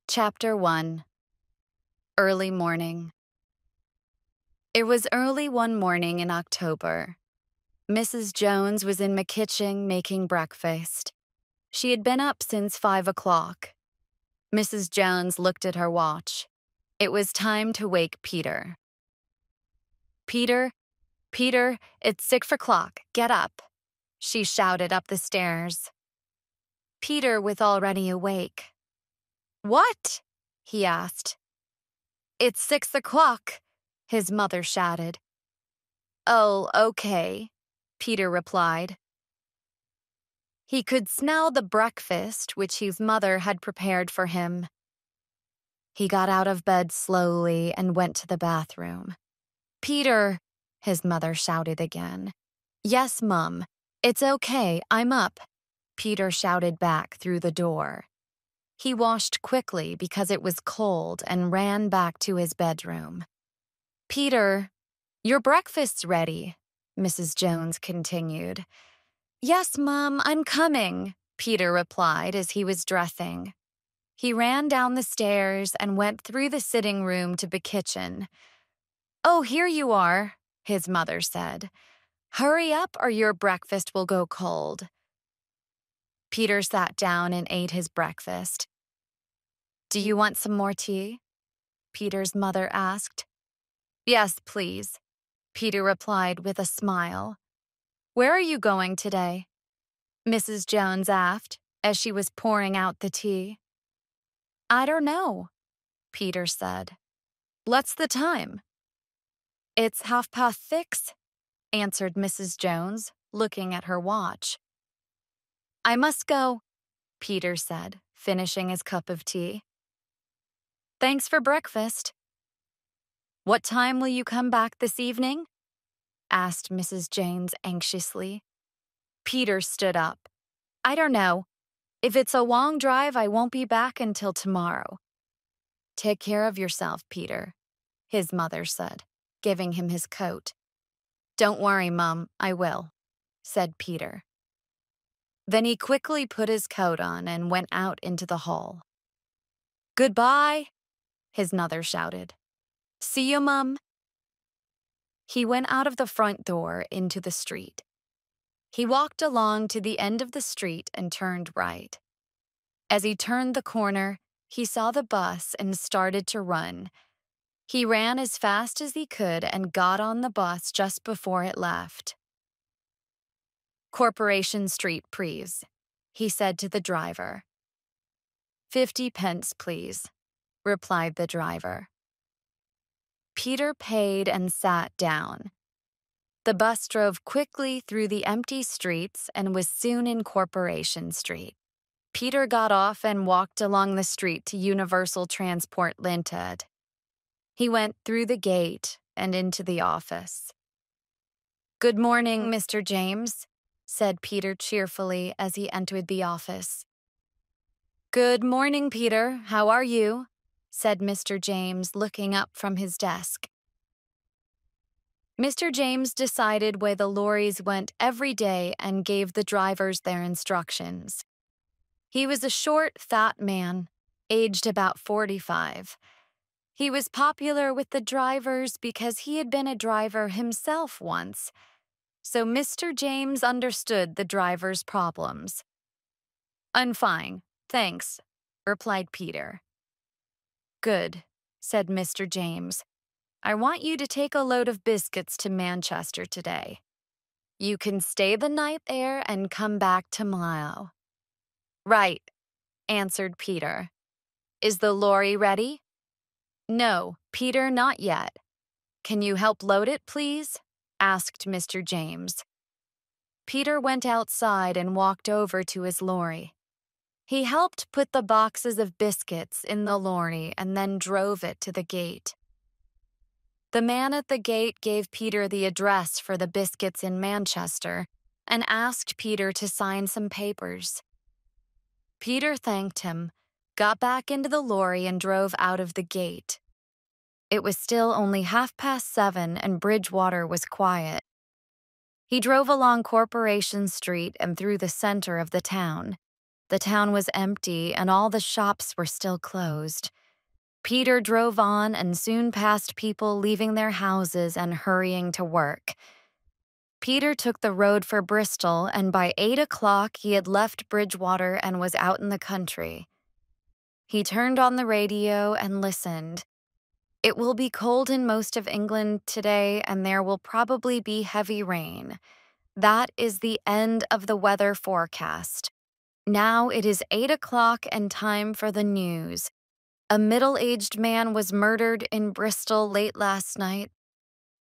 Chapter 1. Early Morning. It was early one morning in October. Mrs. Jones was in the kitchen making breakfast. She had been up since 5 o'clock. Mrs. Jones looked at her watch. It was time to wake Peter. Peter, it's 6 o'clock. Get up, she shouted up the stairs. Peter was already awake. What? He asked. It's 6 o'clock, his mother shouted. Oh, okay, Peter replied. He could smell the breakfast which his mother had prepared for him. He got out of bed slowly and went to the bathroom. Peter, his mother shouted again. Yes, Mum. It's okay, I'm up, Peter shouted back through the door. He washed quickly because it was cold and ran back to his bedroom. Peter, your breakfast's ready, Mrs. Jones continued. Yes, Mum, I'm coming, Peter replied as he was dressing. He ran down the stairs and went through the sitting room to the kitchen. Oh, here you are, his mother said. Hurry up or your breakfast will go cold. Peter sat down and ate his breakfast. Do you want some more tea? Peter's mother asked. Yes, please, Peter replied with a smile. Where are you going today? Mrs. Jones asked as she was pouring out the tea. I don't know, Peter said. What's the time? It's 6:30, answered Mrs. Jones, looking at her watch. I must go, Peter said, finishing his cup of tea. Thanks for breakfast. What time will you come back this evening? Asked Mrs. Jones anxiously. Peter stood up. I don't know. If it's a long drive, I won't be back until tomorrow. Take care of yourself, Peter, his mother said, giving him his coat. Don't worry, Mum, I will, said Peter. Then he quickly put his coat on and went out into the hall. Goodbye, his mother shouted. See you, Mum. He went out of the front door into the street. He walked along to the end of the street and turned right. As he turned the corner, he saw the bus and started to run. He ran as fast as he could and got on the bus just before it left. Corporation Street, please, he said to the driver. 50 pence, please, replied the driver. Peter paid and sat down. The bus drove quickly through the empty streets and was soon in Corporation Street. Peter got off and walked along the street to Universal Transport Limited. He went through the gate and into the office. Good morning, Mr. James, said Peter cheerfully as he entered the office. Good morning, Peter. How are you? Said Mr. James, looking up from his desk. Mr. James decided where the lorries went every day and gave the drivers their instructions. He was a short, fat man, aged about 45. He was popular with the drivers because he had been a driver himself once, so Mr. James understood the drivers' problems. I'm fine, thanks, replied Peter. Good, said Mr. James. I want you to take a load of biscuits to Manchester today. You can stay the night there and come back tomorrow. Right, answered Peter. Is the lorry ready? No, Peter, not yet. Can you help load it, please? Asked Mr. James. Peter went outside and walked over to his lorry. He helped put the boxes of biscuits in the lorry and then drove it to the gate. The man at the gate gave Peter the address for the biscuits in Manchester and asked Peter to sign some papers. Peter thanked him, got back into the lorry and drove out of the gate. It was still only 7:30 and Bridgewater was quiet. He drove along Corporation Street and through the center of the town. The town was empty and all the shops were still closed. Peter drove on and soon passed people leaving their houses and hurrying to work. Peter took the road for Bristol, and by 8 o'clock he had left Bridgewater and was out in the country. He turned on the radio and listened. It will be cold in most of England today, and there will probably be heavy rain. That is the end of the weather forecast. Now it is 8 o'clock and time for the news. A middle-aged man was murdered in Bristol late last night.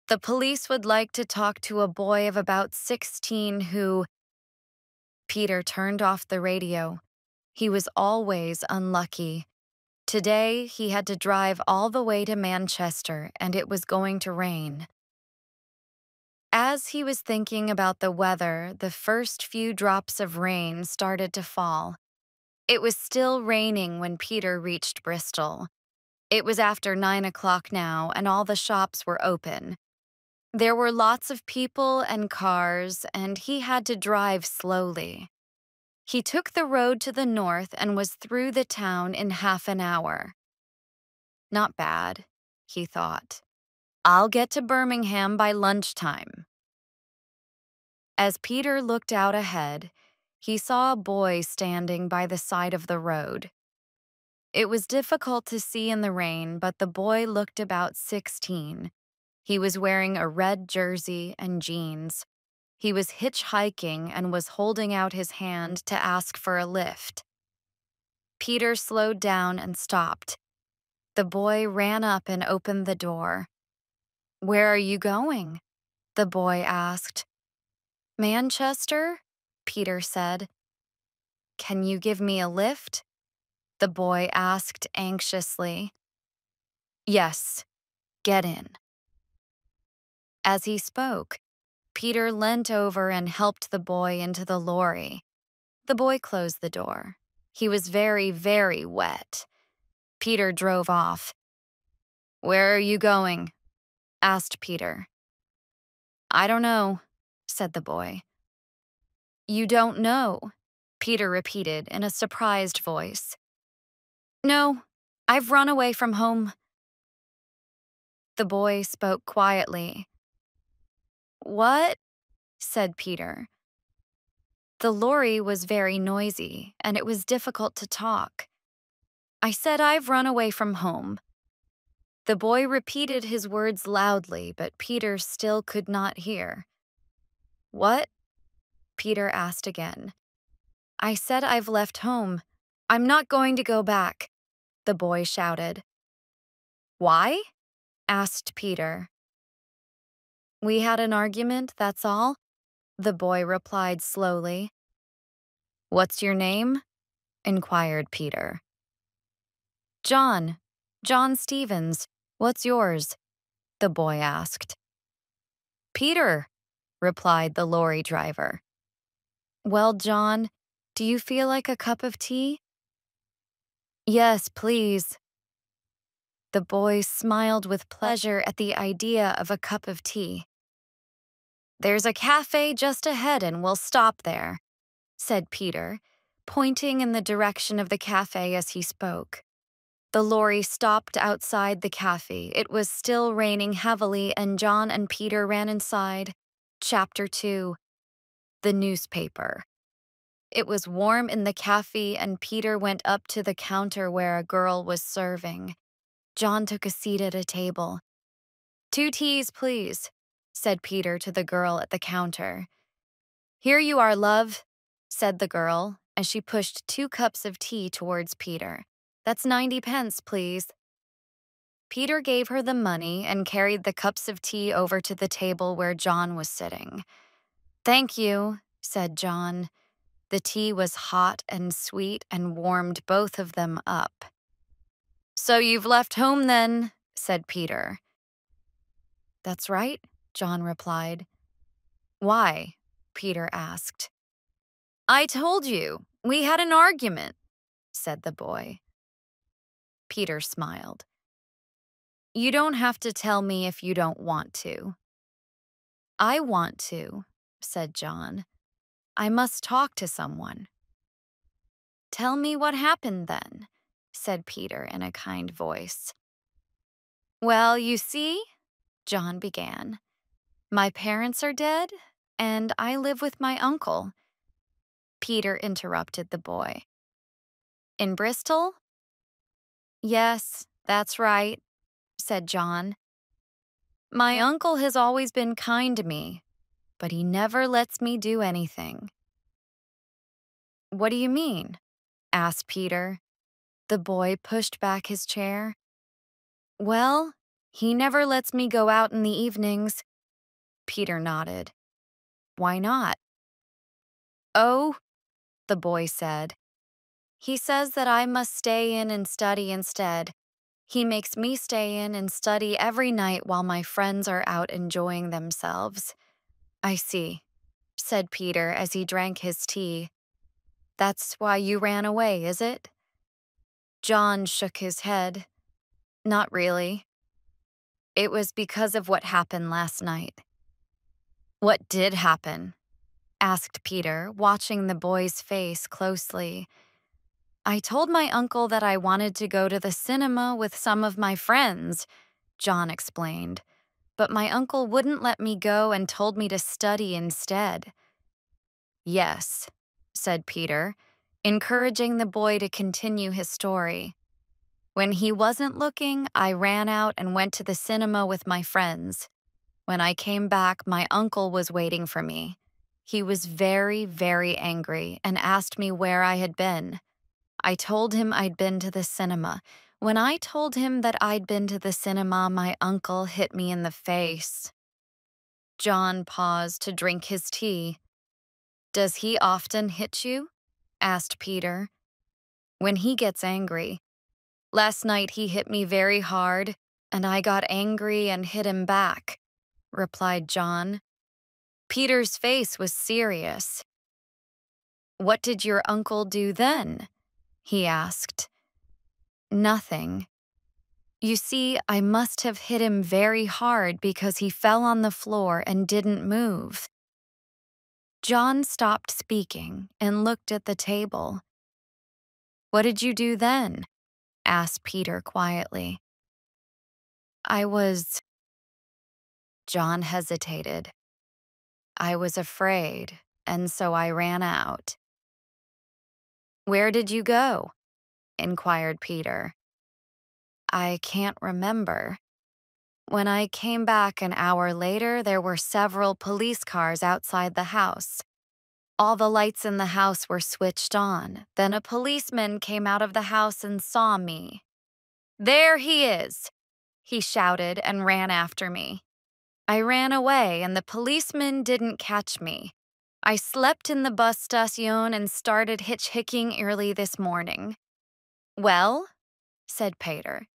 The police would like to talk to a boy of about 16 who... Peter turned off the radio. He was always unlucky. Today, he had to drive all the way to Manchester, and it was going to rain. As he was thinking about the weather, the first few drops of rain started to fall. It was still raining when Peter reached Bristol. It was after 9 o'clock now, and all the shops were open. There were lots of people and cars, and he had to drive slowly. He took the road to the north and was through the town in half an hour. Not bad, he thought. I'll get to Birmingham by lunchtime. As Peter looked out ahead, he saw a boy standing by the side of the road. It was difficult to see in the rain, but the boy looked about 16. He was wearing a red jersey and jeans. He was hitchhiking and was holding out his hand to ask for a lift. Peter slowed down and stopped. The boy ran up and opened the door. "Where are you going?" the boy asked. "Manchester," Peter said. "Can you give me a lift?" the boy asked anxiously. "Yes, get in." As he spoke, Peter leant over and helped the boy into the lorry. The boy closed the door. He was very, very wet. Peter drove off. "Where are you going?" asked Peter. "I don't know," said the boy. "You don't know?" Peter repeated in a surprised voice. "No, I've run away from home." The boy spoke quietly. "What?" said Peter. The lorry was very noisy, and it was difficult to talk. "I said I've run away from home." The boy repeated his words loudly, but Peter still could not hear. "What?" Peter asked again. "I said I've left home. I'm not going to go back," the boy shouted. "Why?" asked Peter. "We had an argument, that's all," the boy replied slowly. "What's your name?" inquired Peter. John Stevens. What's yours?" the boy asked. "Peter," replied the lorry driver. "Well, John, do you feel like a cup of tea?" "Yes, please." The boy smiled with pleasure at the idea of a cup of tea. "There's a cafe just ahead and we'll stop there," said Peter, pointing in the direction of the cafe as he spoke. The lorry stopped outside the cafe. It was still raining heavily, and John and Peter ran inside. Chapter 2. The newspaper. It was warm in the cafe, and Peter went up to the counter where a girl was serving. John took a seat at a table. "2 teas, please," said Peter to the girl at the counter. "Here you are, love," said the girl, as she pushed 2 cups of tea towards Peter. "That's 90 pence, please." Peter gave her the money and carried the cups of tea over to the table where John was sitting. "Thank you," said John. The tea was hot and sweet and warmed both of them up. "So you've left home then," said Peter. "That's right," John replied. "Why?" Peter asked. "I told you, we had an argument," said the boy. Peter smiled. "You don't have to tell me if you don't want to." "I want to," said John. "I must talk to someone." Tell me what happened then, said Peter in a kind voice. Well, you see, John began, my parents are dead, and I live with my uncle. Peter interrupted the boy. In Bristol? Yes, that's right, said John. My uncle has always been kind to me, but he never lets me do anything. What do you mean? Asked Peter. The boy pushed back his chair. Well, he never lets me go out in the evenings. Peter nodded. Why not? Oh, the boy said. He says that I must stay in and study instead. He makes me stay in and study every night while my friends are out enjoying themselves. I see, said Peter as he drank his tea. That's why you ran away, is it? John shook his head. Not really. It was because of what happened last night. What did happen? Asked Peter, watching the boy's face closely. I told my uncle that I wanted to go to the cinema with some of my friends, John explained, but my uncle wouldn't let me go and told me to study instead. Yes, said Peter, encouraging the boy to continue his story. When he wasn't looking, I ran out and went to the cinema with my friends. When I came back, my uncle was waiting for me. He was very, very angry and asked me where I had been. I told him I'd been to the cinema. When I told him that I'd been to the cinema, my uncle hit me in the face. John paused to drink his tea. Does he often hit you? Asked Peter. When he gets angry. Last night he hit me very hard, and I got angry and hit him back, replied John. Peter's face was serious. What did your uncle do then? He asked. Nothing. You see, I must have hit him very hard because he fell on the floor and didn't move. John stopped speaking and looked at the table. What did you do then? Asked Peter quietly. John hesitated. I was afraid, and so I ran out. Where did you go? Inquired Peter. I can't remember. When I came back an hour later, there were several police cars outside the house. All the lights in the house were switched on. Then a policeman came out of the house and saw me. There he is, he shouted and ran after me. I ran away and the policeman didn't catch me. I slept in the bus station and started hitchhiking early this morning. Well, said Peter,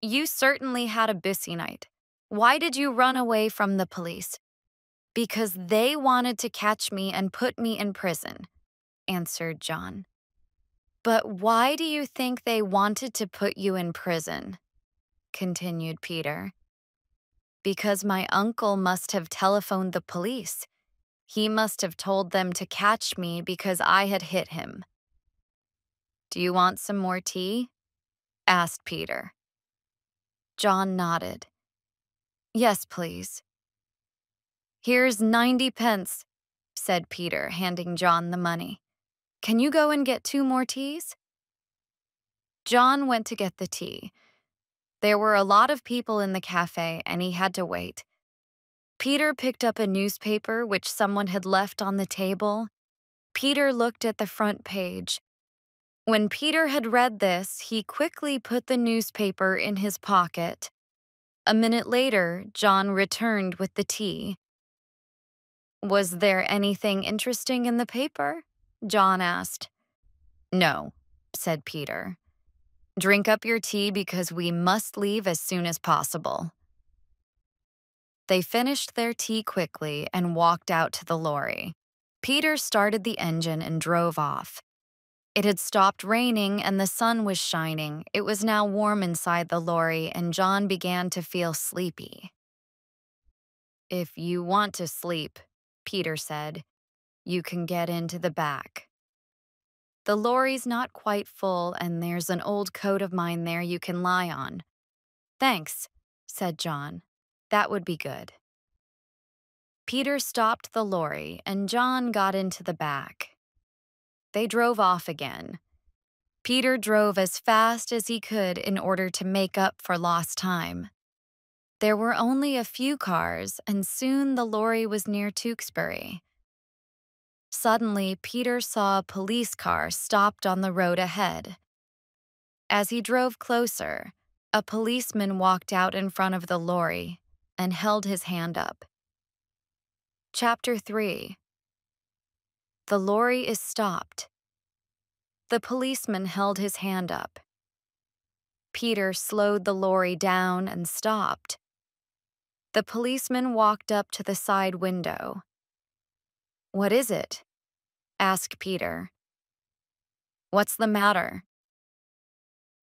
you certainly had a busy night. Why did you run away from the police? Because they wanted to catch me and put me in prison, answered John. But why do you think they wanted to put you in prison? Continued Peter. Because my uncle must have telephoned the police. He must have told them to catch me because I had hit him. Do you want some more tea? Asked Peter. John nodded. Yes, please. Here's 90 pence, said Peter, handing John the money. Can you go and get 2 more teas? John went to get the tea. There were a lot of people in the cafe, and he had to wait. Peter picked up a newspaper which someone had left on the table. Peter looked at the front page. When Peter had read this, he quickly put the newspaper in his pocket. A minute later, John returned with the tea. Was there anything interesting in the paper? John asked. No, said Peter. Drink up your tea because we must leave as soon as possible. They finished their tea quickly and walked out to the lorry. Peter started the engine and drove off. It had stopped raining and the sun was shining. It was now warm inside the lorry and John began to feel sleepy. If you want to sleep, Peter said, you can get into the back. The lorry's not quite full, and there's an old coat of mine there you can lie on. Thanks, said John. That would be good. Peter stopped the lorry, and John got into the back. They drove off again. Peter drove as fast as he could in order to make up for lost time. There were only a few cars, and soon the lorry was near Tewksbury. Suddenly, Peter saw a police car stopped on the road ahead. As he drove closer, a policeman walked out in front of the lorry and held his hand up. Chapter 3. The lorry is stopped. The policeman held his hand up. Peter slowed the lorry down and stopped. The policeman walked up to the side window. What is it? Asked Peter. What's the matter?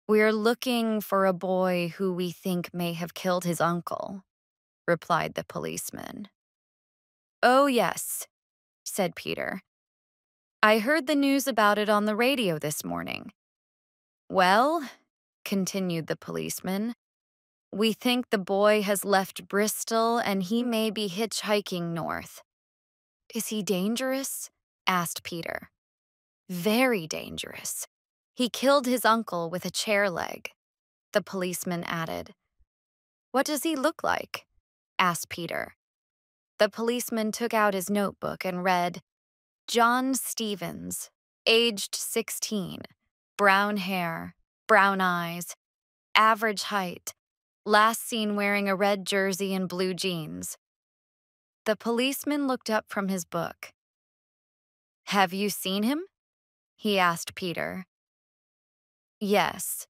We're looking for a boy who we think may have killed his uncle, replied the policeman. Oh, yes, said Peter. I heard the news about it on the radio this morning. Well, continued the policeman, we think the boy has left Bristol and he may be hitchhiking north. Is he dangerous? Asked Peter. Very dangerous. He killed his uncle with a chair leg, the policeman added. What does he look like? Asked Peter. The policeman took out his notebook and read, John Stevens, aged 16, brown hair, brown eyes, average height, last seen wearing a red jersey and blue jeans. The policeman looked up from his book. Have you seen him? He asked Peter. Yes,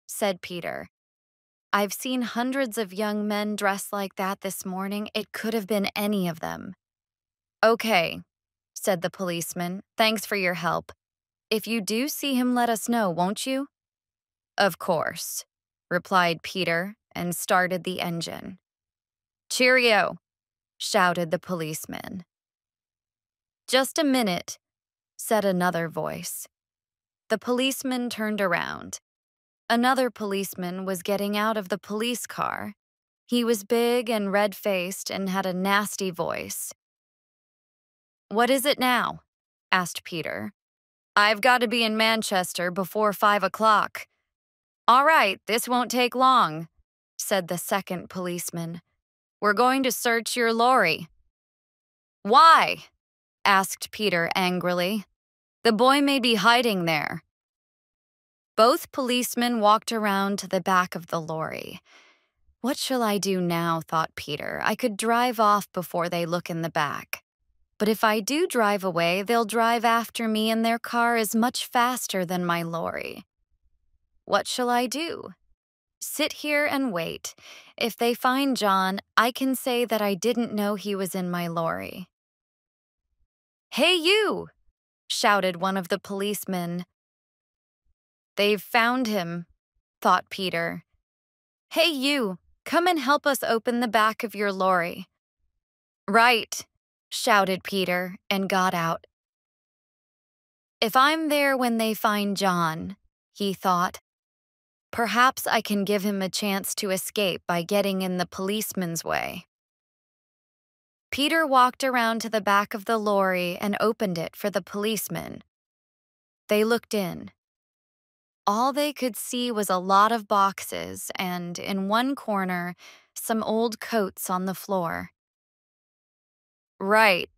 said Peter. I've seen hundreds of young men dressed like that this morning. It could have been any of them. Okay, said the policeman. Thanks for your help. If you do see him, let us know, won't you? Of course, replied Peter and started the engine. Cheerio, shouted the policeman. Just a minute, said another voice. The policeman turned around. Another policeman was getting out of the police car. He was big and red-faced and had a nasty voice. What is it now? Asked Peter. I've got to be in Manchester before 5 o'clock. All right, this won't take long, said the second policeman. We're going to search your lorry. Why? Asked Peter angrily. The boy may be hiding there. Both policemen walked around to the back of the lorry. What shall I do now, thought Peter. I could drive off before they look in the back. But if I do drive away, they'll drive after me and their car is much faster than my lorry. What shall I do? Sit here and wait. If they find John, I can say that I didn't know he was in my lorry. Hey, you! Shouted one of the policemen. They've found him, thought Peter. Hey, you, come and help us open the back of your lorry. Right, shouted Peter and got out. If I'm there when they find John, he thought, perhaps I can give him a chance to escape by getting in the policeman's way. Peter walked around to the back of the lorry and opened it for the policemen. They looked in. All they could see was a lot of boxes and, in one corner, some old coats on the floor. Right,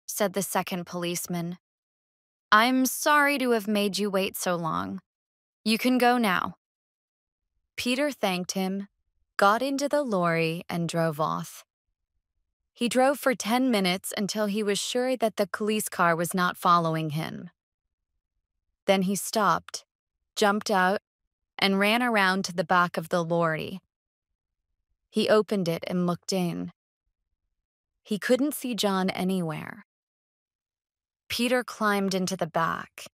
said the second policeman. I'm sorry to have made you wait so long. You can go now. Peter thanked him, got into the lorry, and drove off. He drove for 10 minutes until he was sure that the police car was not following him. Then he stopped, jumped out, and ran around to the back of the lorry. He opened it and looked in. He couldn't see John anywhere. Peter climbed into the back.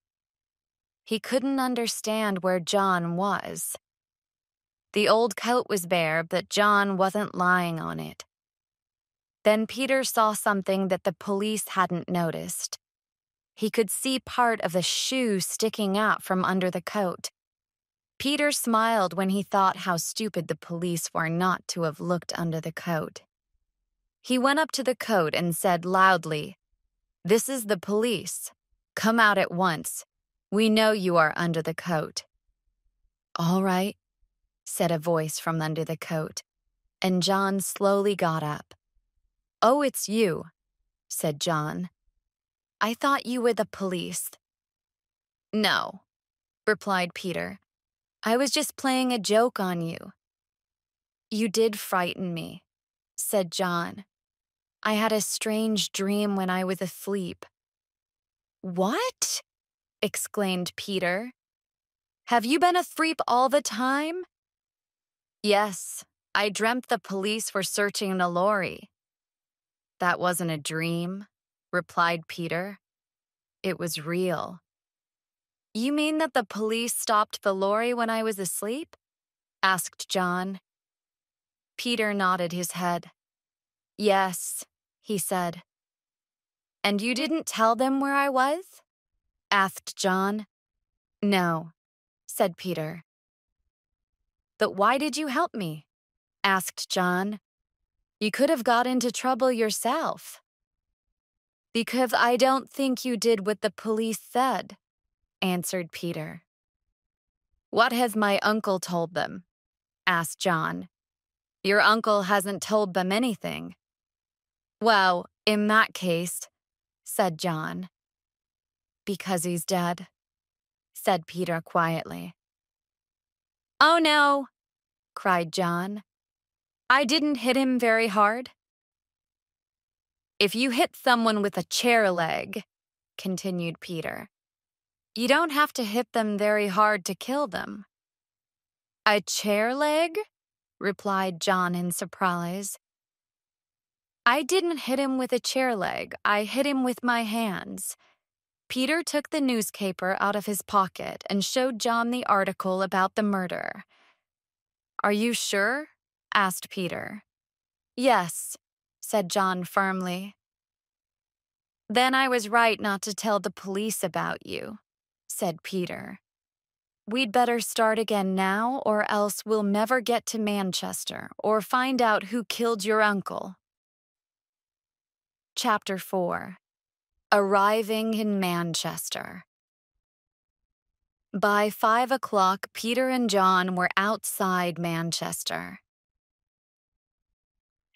He couldn't understand where John was. The old coat was bare, but John wasn't lying on it. Then Peter saw something that the police hadn't noticed. He could see part of the shoe sticking out from under the coat. Peter smiled when he thought how stupid the police were not to have looked under the coat. He went up to the coat and said loudly, "This is the police. Come out at once. We know you are under the coat." "All right," said a voice from under the coat, and John slowly got up. "Oh, it's you," said John. "I thought you were the police." "No," replied Peter. "I was just playing a joke on you." "You did frighten me," said John. "I had a strange dream when I was asleep." "What?" exclaimed Peter. "Have you been asleep all the time?" "Yes, I dreamt the police were searching the lorry." "That wasn't a dream," replied Peter. "It was real." "You mean that the police stopped the lorry when I was asleep?" asked John. Peter nodded his head. "Yes," he said. "And you didn't tell them where I was?" asked John. "No," said Peter. "But why did you help me?" asked John. "You could have got into trouble yourself." "Because I don't think you did what the police said," answered Peter. "What has my uncle told them?" asked John. "Your uncle hasn't told them anything." "Well, in that case," said John. "Because he's dead," said Peter quietly. "Oh no," cried John. "I didn't hit him very hard." "If you hit someone with a chair leg," continued Peter, "you don't have to hit them very hard to kill them." "A chair leg?" replied John in surprise. "I didn't hit him with a chair leg. I hit him with my hands." Peter took the newspaper out of his pocket and showed John the article about the murder. "Are you sure?" asked Peter. "Yes," said John firmly. "Then I was right not to tell the police about you," said Peter. "We'd better start again now, or else we'll never get to Manchester or find out who killed your uncle." Chapter 4. Arriving in Manchester. By 5 o'clock, Peter and John were outside Manchester.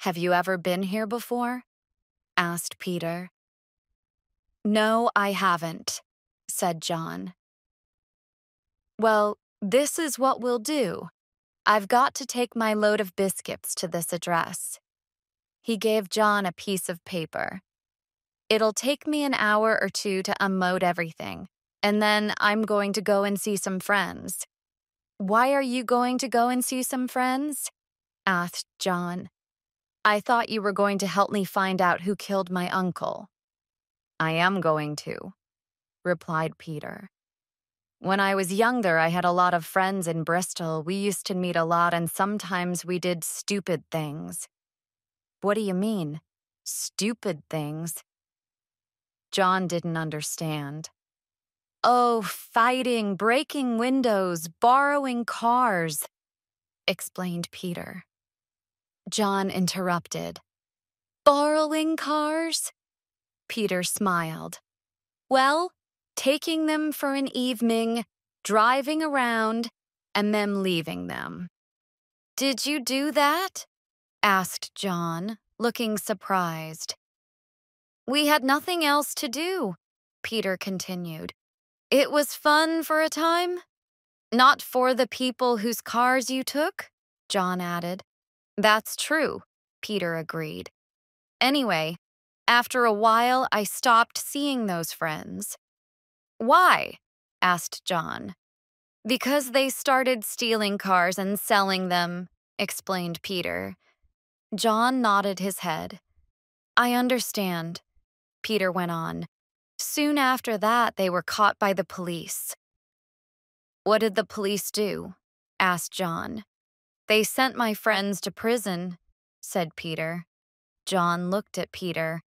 "Have you ever been here before?" asked Peter. "No, I haven't," said John. "Well, this is what we'll do. I've got to take my load of biscuits to this address." He gave John a piece of paper. "It'll take me an hour or two to unload everything, and then I'm going to go and see some friends." "Why are you going to go and see some friends?" asked John. "I thought you were going to help me find out who killed my uncle." "I am going to," replied Peter. "When I was younger, I had a lot of friends in Bristol. We used to meet a lot, and sometimes we did stupid things." "What do you mean, stupid things?" John didn't understand. "Oh, fighting, breaking windows, borrowing cars," explained Peter. John interrupted. "Borrowing cars?" Peter smiled. "Well, taking them for an evening, driving around, and then leaving them." "Did you do that?" asked John, looking surprised. "We had nothing else to do," Peter continued. "It was fun for a time." "Not for the people whose cars you took," John added. "That's true," Peter agreed. "Anyway, after a while, I stopped seeing those friends." "Why?" asked John. "Because they started stealing cars and selling them," explained Peter. John nodded his head. "I understand," Peter went on. "Soon after that, they were caught by the police." "What did the police do?" asked John. "They sent my friends to prison," said Peter. John looked at Peter.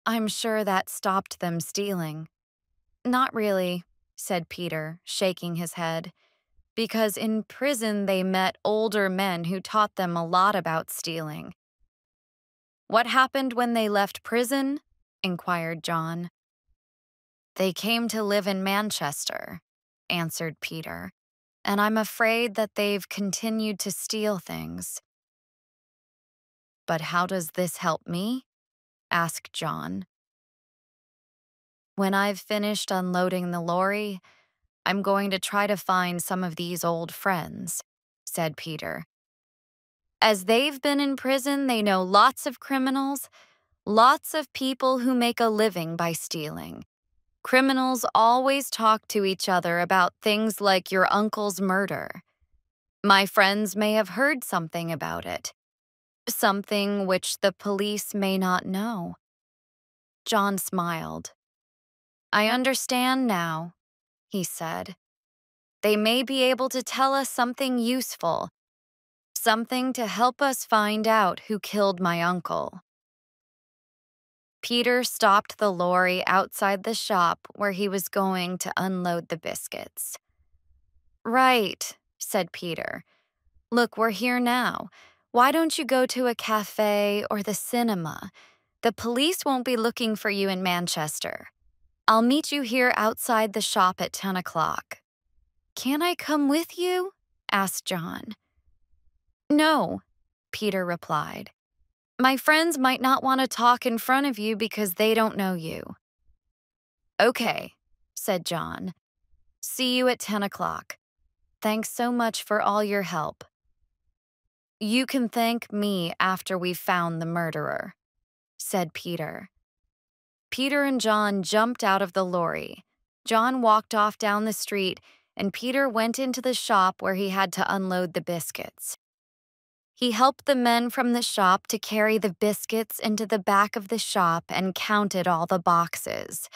"I'm sure that stopped them stealing." Not really, said Peter, shaking his head, because in prison they met older men who taught them a lot about stealing. What happened when they left prison? Inquired John. They came to live in Manchester, answered Peter, and I'm afraid that they've continued to steal things. But how does this help me? Asked John. When I've finished unloading the lorry, I'm going to try to find some of these old friends, said Peter. As they've been in prison, they know lots of criminals, lots of people who make a living by stealing. Criminals always talk to each other about things like your uncle's murder. My friends may have heard something about it, something which the police may not know. John smiled. I understand now, he said. They may be able to tell us something useful, something to help us find out who killed my uncle. Peter stopped the lorry outside the shop where he was going to unload the biscuits. Right, said Peter. Look, we're here now. Why don't you go to a cafe or the cinema? The police won't be looking for you in Manchester. I'll meet you here outside the shop at 10 o'clock. Can I come with you? Asked John. No, Peter replied. My friends might not want to talk in front of you because they don't know you. Okay, said John. See you at 10 o'clock. Thanks so much for all your help. You can thank me after we've found the murderer, said Peter. Peter and John jumped out of the lorry. John walked off down the street, and Peter went into the shop where he had to unload the biscuits. He helped the men from the shop to carry the biscuits into the back of the shop and counted all the boxes.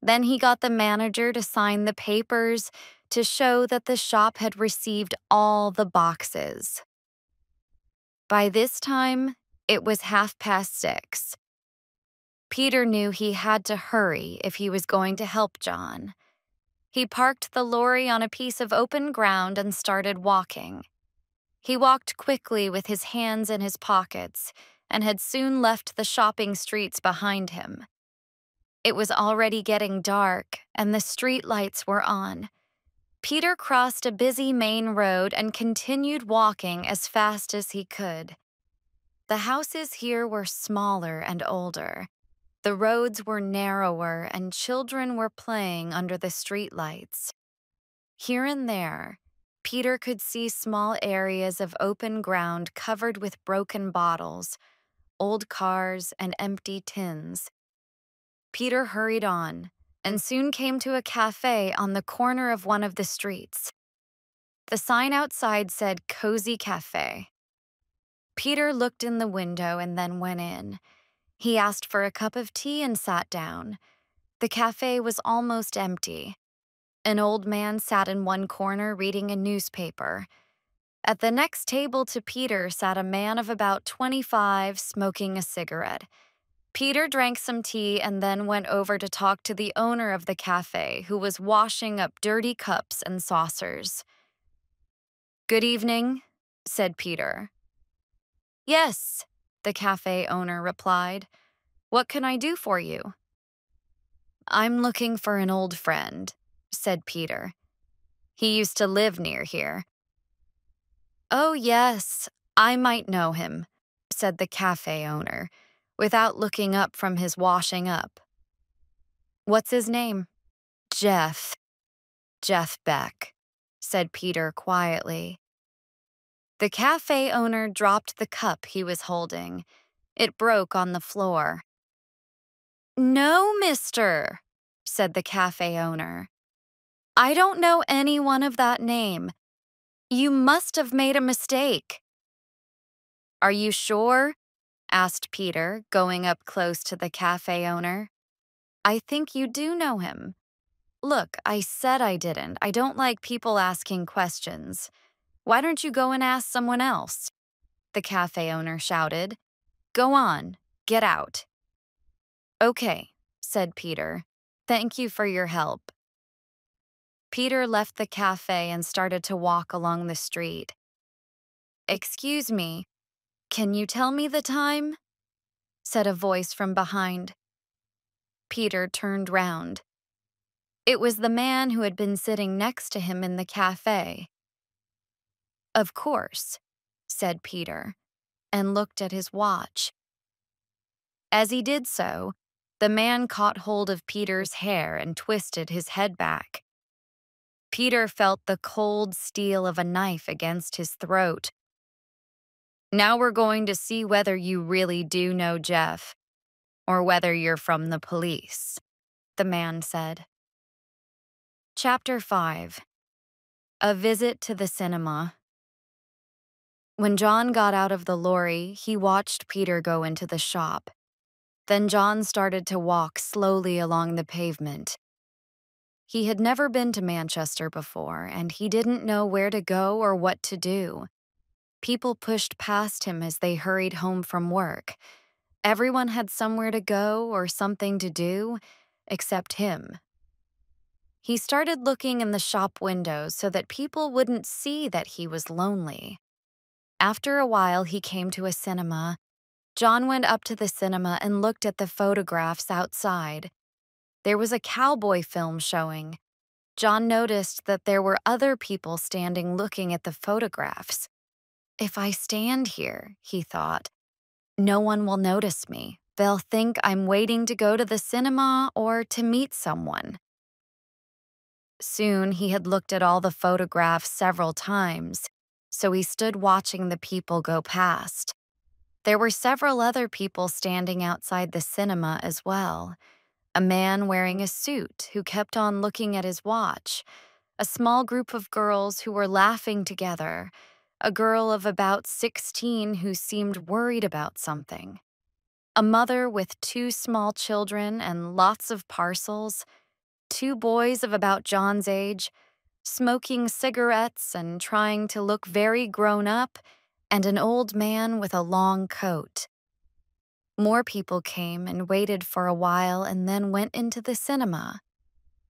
Then he got the manager to sign the papers to show that the shop had received all the boxes. By this time, it was 6:30. Peter knew he had to hurry if he was going to help John. He parked the lorry on a piece of open ground and started walking. He walked quickly with his hands in his pockets and had soon left the shopping streets behind him. It was already getting dark and the street lights were on. Peter crossed a busy main road and continued walking as fast as he could. The houses here were smaller and older. The roads were narrower and children were playing under the street lights. Here and there, Peter could see small areas of open ground covered with broken bottles, old cars, and empty tins. Peter hurried on and soon came to a cafe on the corner of one of the streets. The sign outside said Cozy Cafe. Peter looked in the window and then went in. He asked for a cup of tea and sat down. The cafe was almost empty. An old man sat in one corner reading a newspaper. At the next table to Peter sat a man of about 25 smoking a cigarette. Peter drank some tea and then went over to talk to the owner of the cafe, who was washing up dirty cups and saucers. Good evening, said Peter. Yes, the cafe owner replied. What can I do for you? I'm looking for an old friend, said Peter. He used to live near here. Oh, yes, I might know him, said the cafe owner, without looking up from his washing up. What's his name? Jeff Beck, said Peter quietly. The cafe owner dropped the cup he was holding. It broke on the floor. No, mister, said the cafe owner. I don't know anyone of that name. You must have made a mistake. Are you sure? Asked Peter, going up close to the cafe owner. I think you do know him. Look, I said I didn't. I don't like people asking questions. Why don't you go and ask someone else? The cafe owner shouted. Go on, get out. Okay, said Peter. Thank you for your help. Peter left the cafe and started to walk along the street. Excuse me, can you tell me the time? Said a voice from behind. Peter turned round. It was the man who had been sitting next to him in the cafe. Of course, said Peter, and looked at his watch. As he did so, the man caught hold of Peter's hair and twisted his head back. Peter felt the cold steel of a knife against his throat. Now we're going to see whether you really do know Jeff, or whether you're from the police, the man said. Chapter 5. A Visit to the Cinema. When John got out of the lorry, he watched Peter go into the shop. Then John started to walk slowly along the pavement. He had never been to Manchester before, and he didn't know where to go or what to do. People pushed past him as they hurried home from work. Everyone had somewhere to go or something to do, except him. He started looking in the shop windows so that people wouldn't see that he was lonely. After a while, he came to a cinema. John went up to the cinema and looked at the photographs outside. There was a cowboy film showing. John noticed that there were other people standing looking at the photographs. If I stand here, he thought, no one will notice me. They'll think I'm waiting to go to the cinema or to meet someone. Soon he had looked at all the photographs several times, so he stood watching the people go past. There were several other people standing outside the cinema as well. A man wearing a suit who kept on looking at his watch. A small group of girls who were laughing together. A girl of about 16 who seemed worried about something. A mother with 2 small children and lots of parcels. 2 boys of about John's age, smoking cigarettes and trying to look very grown up, and an old man with a long coat. More people came and waited for a while and then went into the cinema.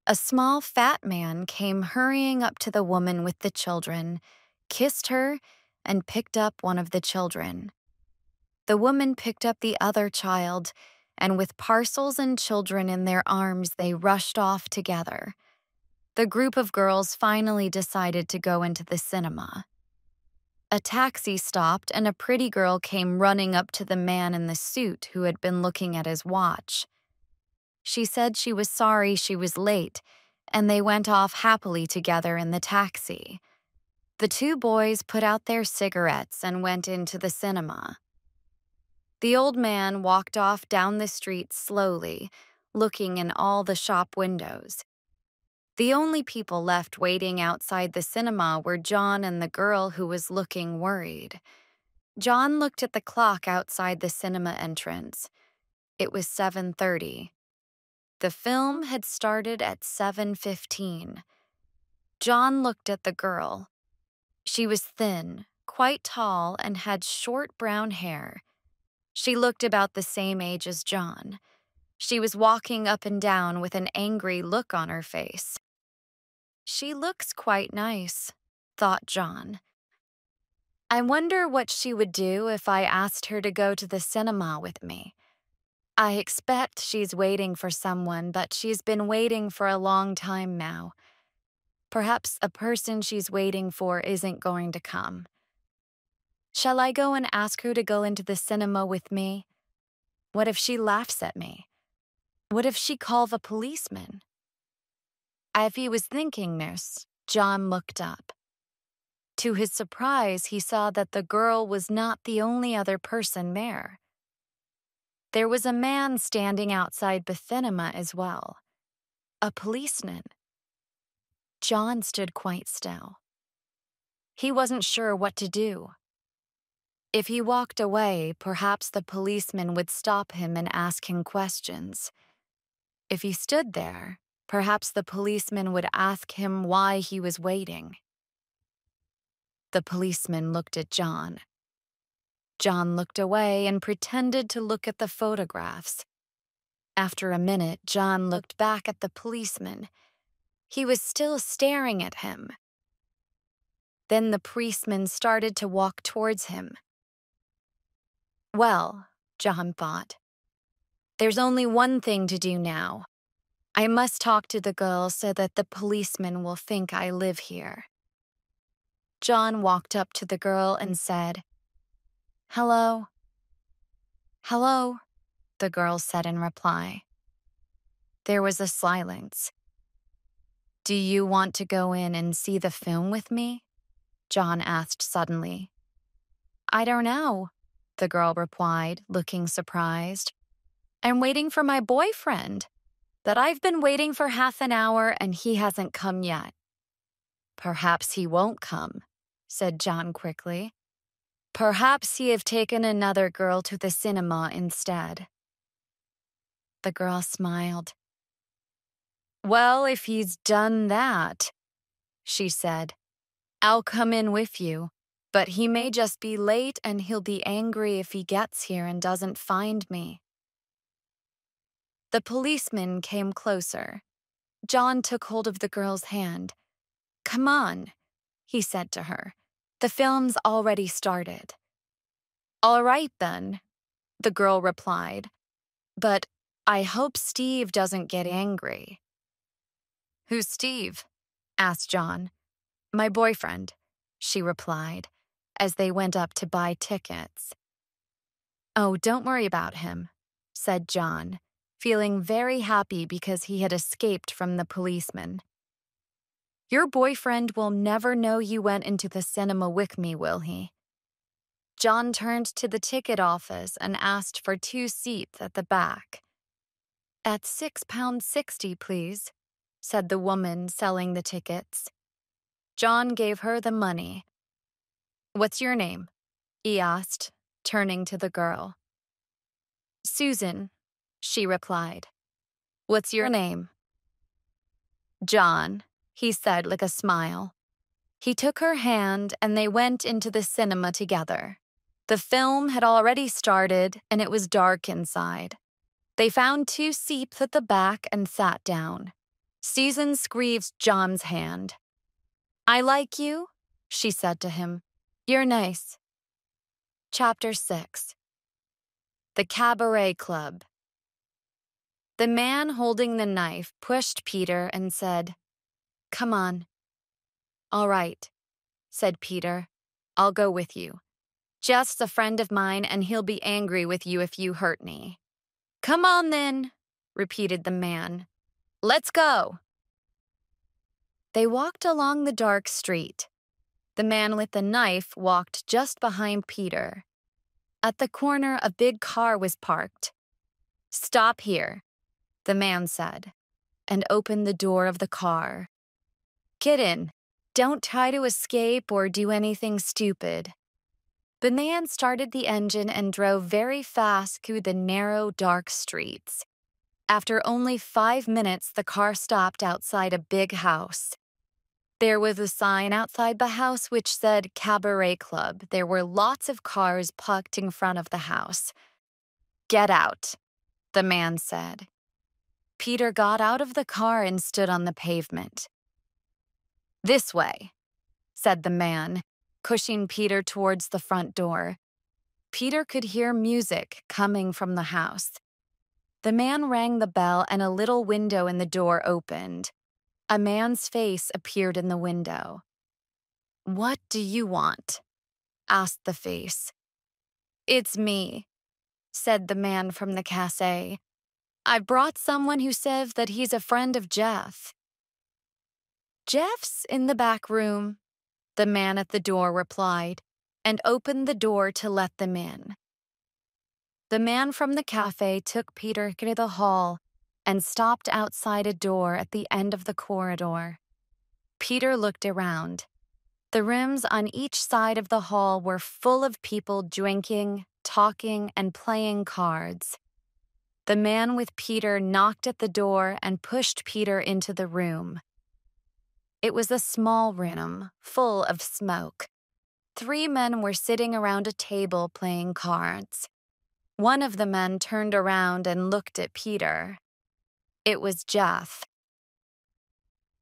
A small fat man came hurrying up to the woman with the children, kissed her, and picked up one of the children. The woman picked up the other child, and with parcels and children in their arms, they rushed off together. The group of girls finally decided to go into the cinema. A taxi stopped, and a pretty girl came running up to the man in the suit who had been looking at his watch. She said she was sorry she was late, and they went off happily together in the taxi. The 2 boys put out their cigarettes and went into the cinema. The old man walked off down the street slowly, looking in all the shop windows. The only people left waiting outside the cinema were John and the girl who was looking worried. John looked at the clock outside the cinema entrance. It was 7:30. The film had started at 7:15. John looked at the girl. She was thin, quite tall, and had short brown hair. She looked about the same age as John. She was walking up and down with an angry look on her face. She looks quite nice, thought John. I wonder what she would do if I asked her to go to the cinema with me. I expect she's waiting for someone, but she's been waiting for a long time now. Perhaps a person she's waiting for isn't going to come. Shall I go and ask her to go into the cinema with me? What if she laughs at me? What if she calls a policeman? As he was thinking this, John looked up. To his surprise, he saw that the girl was not the only other person there. There was a man standing outside the cinema as well. A policeman. John stood quite still. He wasn't sure what to do. If he walked away, perhaps the policeman would stop him and ask him questions. If he stood there, perhaps the policeman would ask him why he was waiting. The policeman looked at John. John looked away and pretended to look at the photographs. After a minute, John looked back at the policeman. He was still staring at him. Then the policeman started to walk towards him. Well, John thought, there's only one thing to do now. I must talk to the girl so that the policeman will think I live here. John walked up to the girl and said, "Hello." "Hello," the girl said in reply. There was a silence. "Do you want to go in and see the film with me?" John asked suddenly. "I don't know," the girl replied, looking surprised. "I'm waiting for my boyfriend. That I've been waiting for half an hour and he hasn't come yet." "Perhaps he won't come," said John quickly. "Perhaps he have taken another girl to the cinema instead." The girl smiled. "Well, if he's done that," she said, "I'll come in with you, but he may just be late and he'll be angry if he gets here and doesn't find me." The policeman came closer. John took hold of the girl's hand. "Come on," he said to her. "The film's already started." "All right, then," the girl replied. "But I hope Steve doesn't get angry." "Who's Steve?" asked John. "My boyfriend," she replied, as they went up to buy tickets. "Oh, don't worry about him," said John, feeling very happy because he had escaped from the policeman. "Your boyfriend will never know you went into the cinema with me, will he?" John turned to the ticket office and asked for 2 seats at the back. "At £6.60, please," said the woman selling the tickets. John gave her the money. "What's your name?" he asked, turning to the girl. "Susan," she replied. "What's your name?" "John," he said with a smile. He took her hand and they went into the cinema together. The film had already started and it was dark inside. They found 2 seats at the back and sat down. Susan squeezed John's hand. "I like you," she said to him. "You're nice." Chapter 6. The Cabaret Club. The man holding the knife pushed Peter and said, "Come on." "All right," said Peter. "I'll go with you. Jeff's a friend of mine and he'll be angry with you if you hurt me." "Come on then," repeated the man. "Let's go." They walked along the dark street. The man with the knife walked just behind Peter. At the corner, a big car was parked. "Stop here," the man said, and opened the door of the car. "Get in. Don't try to escape or do anything stupid." The man started the engine and drove very fast through the narrow, dark streets. After only 5 minutes, the car stopped outside a big house. There was a sign outside the house which said Cabaret Club. There were lots of cars parked in front of the house. "Get out," the man said. Peter got out of the car and stood on the pavement. "This way," said the man, pushing Peter towards the front door. Peter could hear music coming from the house. The man rang the bell and a little window in the door opened. A man's face appeared in the window. "What do you want?" asked the face. "It's me," said the man from the cafe. "I've brought someone who says that he's a friend of Jeff." "Jeff's in the back room," the man at the door replied, and opened the door to let them in. The man from the cafe took Peter through the hall and stopped outside a door at the end of the corridor. Peter looked around. The rooms on each side of the hall were full of people drinking, talking, and playing cards. The man with Peter knocked at the door and pushed Peter into the room. It was a small room, full of smoke. 3 men were sitting around a table playing cards. One of the men turned around and looked at Peter. It was Jeff.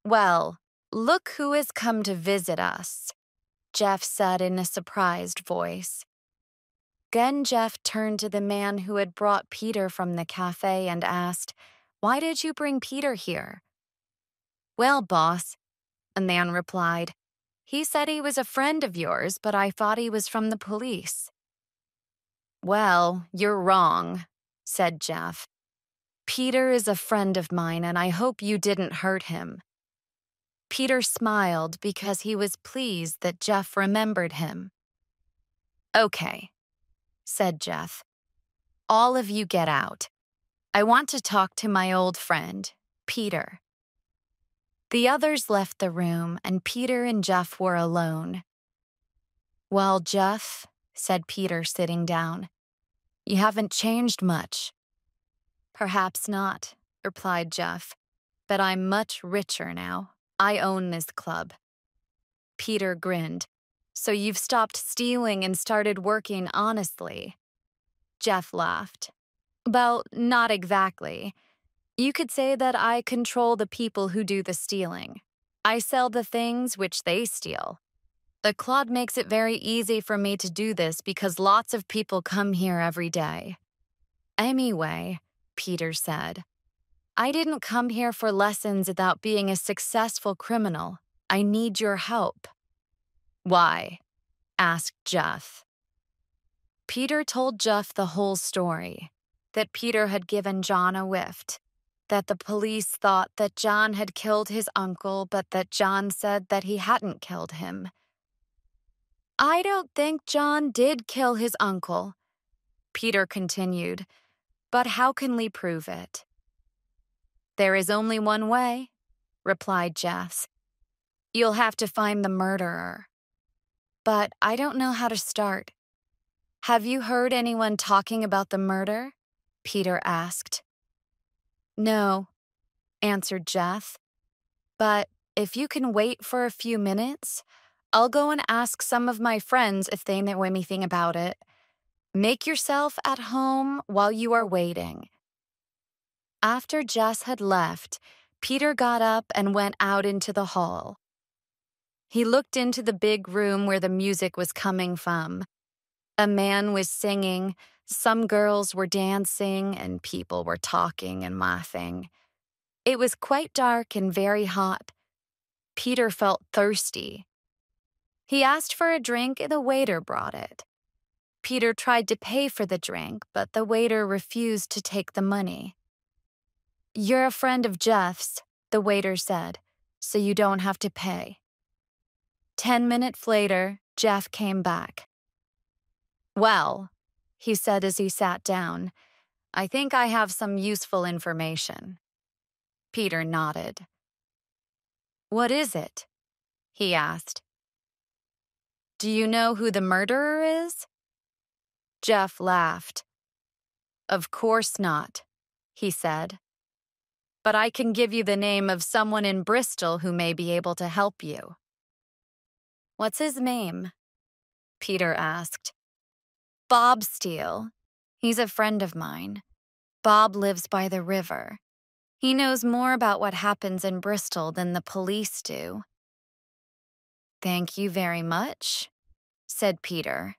"Well, look who has come to visit us," Jeff said in a surprised voice. Then Jeff turned to the man who had brought Peter from the cafe and asked, "Why did you bring Peter here?" "Well, boss," a man replied, "he said he was a friend of yours, but I thought he was from the police." "Well, you're wrong," said Jeff. "Peter is a friend of mine, and I hope you didn't hurt him." Peter smiled because he was pleased that Jeff remembered him. "Okay," said Jeff. "All of you get out. I want to talk to my old friend, Peter." The others left the room, and Peter and Jeff were alone. "Well, Jeff," said Peter, sitting down, "you haven't changed much." "Perhaps not," replied Jeff, "but I'm much richer now. I own this club." Peter grinned. "So you've stopped stealing and started working honestly?" Jeff laughed. "Well, not exactly. You could say that I control the people who do the stealing. I sell the things which they steal. The club makes it very easy for me to do this because lots of people come here every day." "Anyway," Peter said, "I didn't come here for lessons about being a successful criminal. I need your help." "Why?" asked Jeff. Peter told Jeff the whole story, that Peter had given John a lift, that the police thought that John had killed his uncle, but that John said that he hadn't killed him. "I don't think John did kill his uncle," Peter continued, "but how can we prove it?" "There is only one way," replied Jeff. "You'll have to find the murderer." "But I don't know how to start." "Have you heard anyone talking about the murder?" Peter asked. "No," answered Jeff. "But if you can wait for a few minutes, I'll go and ask some of my friends if they know anything about it. Make yourself at home while you are waiting." After Jess had left, Peter got up and went out into the hall. He looked into the big room where the music was coming from. A man was singing, some girls were dancing, and people were talking and laughing. It was quite dark and very hot. Peter felt thirsty. He asked for a drink and the waiter brought it. Peter tried to pay for the drink, but the waiter refused to take the money. "You're a friend of Jeff's," the waiter said, "so you don't have to pay." 10 minutes later, Jeff came back. "Well," he said as he sat down, "I think I have some useful information." Peter nodded. "What is it?" he asked. "Do you know who the murderer is?" Jeff laughed. "Of course not," he said. "But I can give you the name of someone in Bristol who may be able to help you." "What's his name?" Peter asked. "Bob Steele. He's a friend of mine. Bob lives by the river. He knows more about what happens in Bristol than the police do." "Thank you very much," said Peter.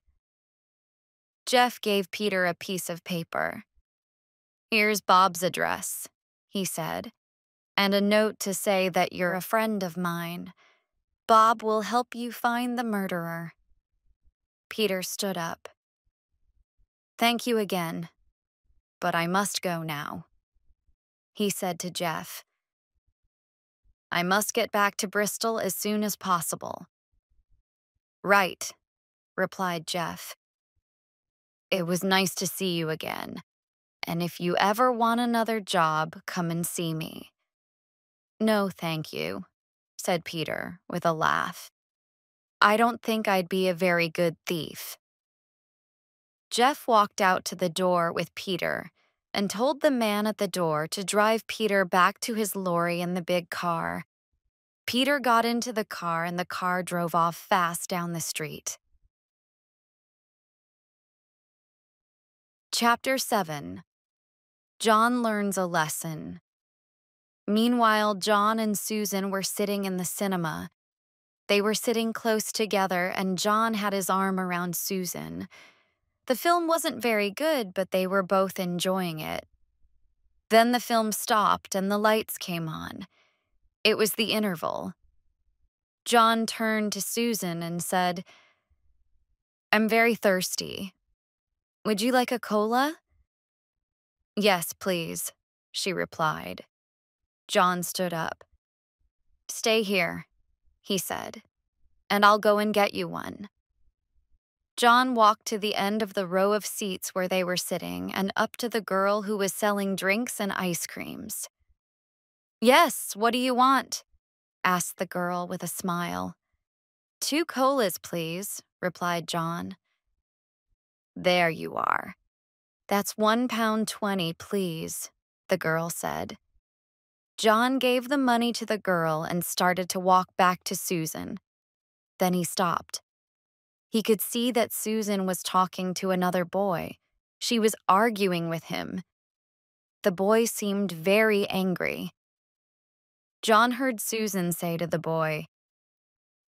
Jeff gave Peter a piece of paper. "Here's Bob's address," he said, "and a note to say that you're a friend of mine. Bob will help you find the murderer." Peter stood up. "Thank you again, but I must go now," he said to Jeff. "I must get back to Bristol as soon as possible." "Right," replied Jeff. "It was nice to see you again, and if you ever want another job, come and see me." "No, thank you," said Peter with a laugh. "I don't think I'd be a very good thief." Jeff walked out to the door with Peter and told the man at the door to drive Peter back to his lorry in the big car. Peter got into the car and the car drove off fast down the street. Chapter 7. John learns a lesson. Meanwhile, John and Susan were sitting in the cinema. They were sitting close together, and John had his arm around Susan. The film wasn't very good, but they were both enjoying it. Then the film stopped and the lights came on. It was the interval. John turned to Susan and said, "I'm very thirsty. Would you like a cola?" "Yes, please," she replied. John stood up. "Stay here," he said, "and I'll go and get you one." John walked to the end of the row of seats where they were sitting and up to the girl who was selling drinks and ice creams. "Yes, what do you want?" asked the girl with a smile. "2 colas, please," replied John. "There you are. That's £1.20, please," the girl said. John gave the money to the girl and started to walk back to Susan. Then he stopped. He could see that Susan was talking to another boy. She was arguing with him. The boy seemed very angry. John heard Susan say to the boy,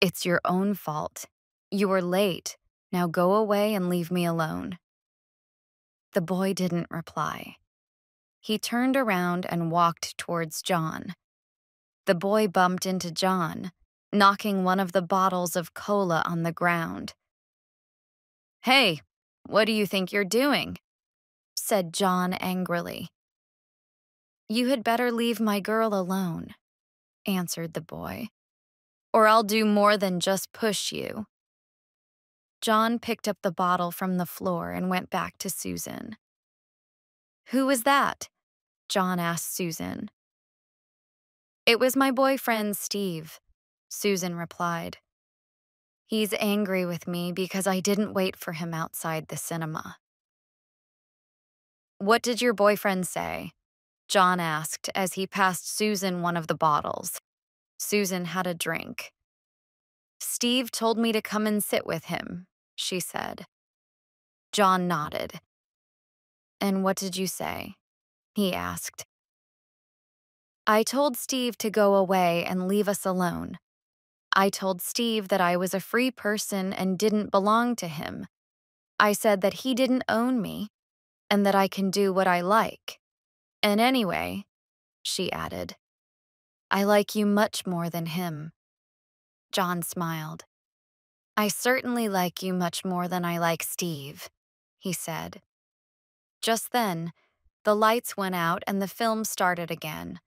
"It's your own fault. You were late. Now go away and leave me alone." The boy didn't reply. He turned around and walked towards John. The boy bumped into John, knocking one of the bottles of cola on the ground. "Hey, what do you think you're doing?" said John angrily. "You had better leave my girl alone," answered the boy, "or I'll do more than just push you." John picked up the bottle from the floor and went back to Susan. "Who was that?" John asked Susan. "It was my boyfriend, Steve," Susan replied. "He's angry with me because I didn't wait for him outside the cinema." "What did your boyfriend say?" John asked as he passed Susan one of the bottles. Susan had a drink. "Steve told me to come and sit with him," she said. John nodded. "And what did you say?" he asked. "I told Steve to go away and leave us alone. I told Steve that I was a free person and didn't belong to him. I said that he didn't own me and that I can do what I like. And anyway," she added, "I like you much more than him." John smiled. "I certainly like you much more than I like Steve," he said. Just then, the lights went out and the film started again.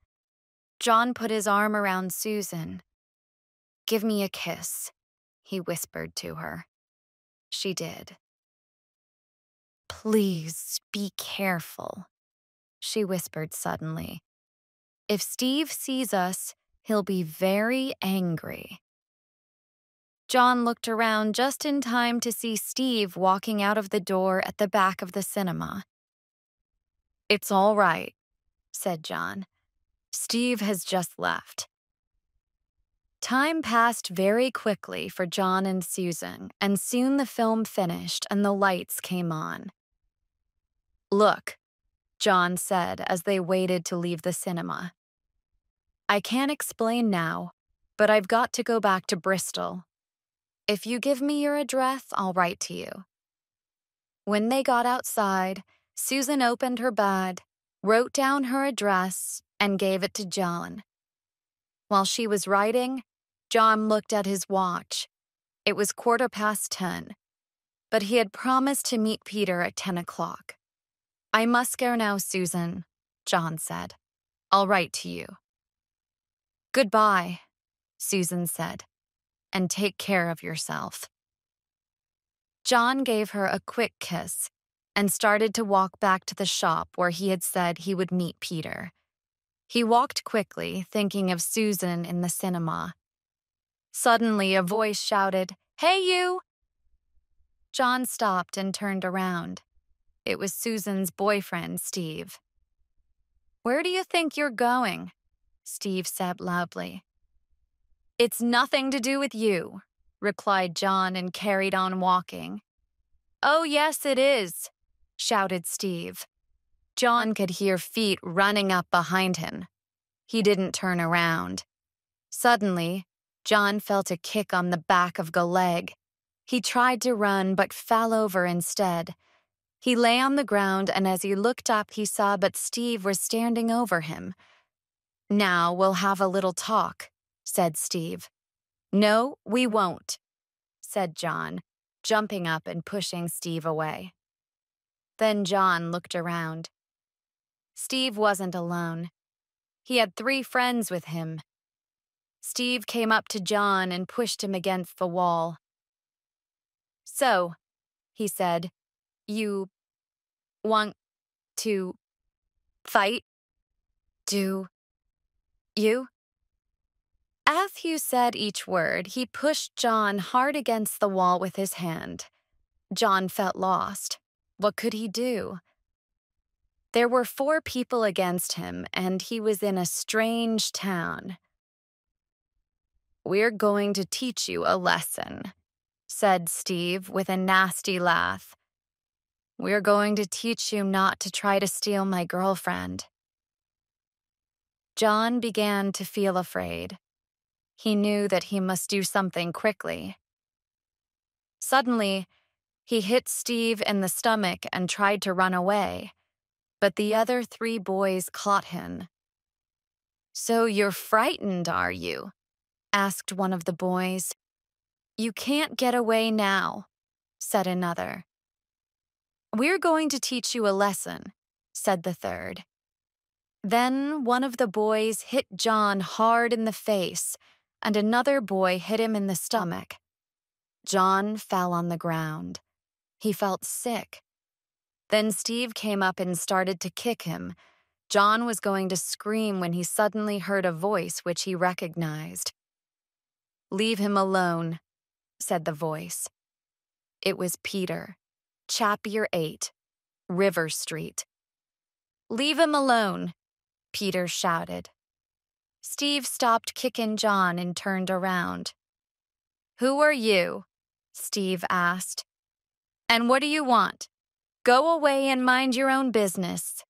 John put his arm around Susan. "Give me a kiss," he whispered to her. She did. "Please be careful," she whispered suddenly. "If Steve sees us, he'll be very angry." John looked around just in time to see Steve walking out of the door at the back of the cinema. "It's all right," said John. "Steve has just left." Time passed very quickly for John and Susan, and soon the film finished and the lights came on. "Look," John said as they waited to leave the cinema. "I can't explain now, but I've got to go back to Bristol. If you give me your address, I'll write to you." When they got outside, Susan opened her bag, wrote down her address, and gave it to John. While she was writing, John looked at his watch. It was 10:15, but he had promised to meet Peter at 10 o'clock. "I must go now, Susan," John said. "I'll write to you." "Goodbye," Susan said, "and take care of yourself." John gave her a quick kiss and started to walk back to the shop where he had said he would meet Peter. He walked quickly, thinking of Susan in the cinema. Suddenly, a voice shouted, "Hey, you!" John stopped and turned around. It was Susan's boyfriend, Steve. "Where do you think you're going?" Steve said loudly. "It's nothing to do with you," replied John and carried on walking. "Oh, yes, it is," shouted Steve. John could hear feet running up behind him. He didn't turn around. Suddenly, John felt a kick on the back of the leg. He tried to run but fell over instead. He lay on the ground, and as he looked up, he saw that Steve was standing over him. "Now we'll have a little talk," said Steve. "No, we won't," said John, jumping up and pushing Steve away. Then John looked around. Steve wasn't alone. He had 3 friends with him. Steve came up to John and pushed him against the wall. "So," he said, "you want to fight, do you?" As he said each word, he pushed John hard against the wall with his hand. John felt lost. What could he do? There were 4 people against him, and he was in a strange town. "We're going to teach you a lesson," said Steve with a nasty laugh. "We're going to teach you not to try to steal my girlfriend." John began to feel afraid. He knew that he must do something quickly. Suddenly, he hit Steve in the stomach and tried to run away, but the other 3 boys caught him. "So you're frightened, are you?" asked one of the boys. "You can't get away now," said another. "We're going to teach you a lesson," said the third. Then one of the boys hit John hard in the face, and another boy hit him in the stomach. John fell on the ground. He felt sick. Then Steve came up and started to kick him. John was going to scream when he suddenly heard a voice which he recognized. "Leave him alone," said the voice. It was Peter, Chapter 8, River Street. "Leave him alone," Peter shouted. Steve stopped kicking John and turned around. "Who are you?" Steve asked. "And what do you want? Go away and mind your own business."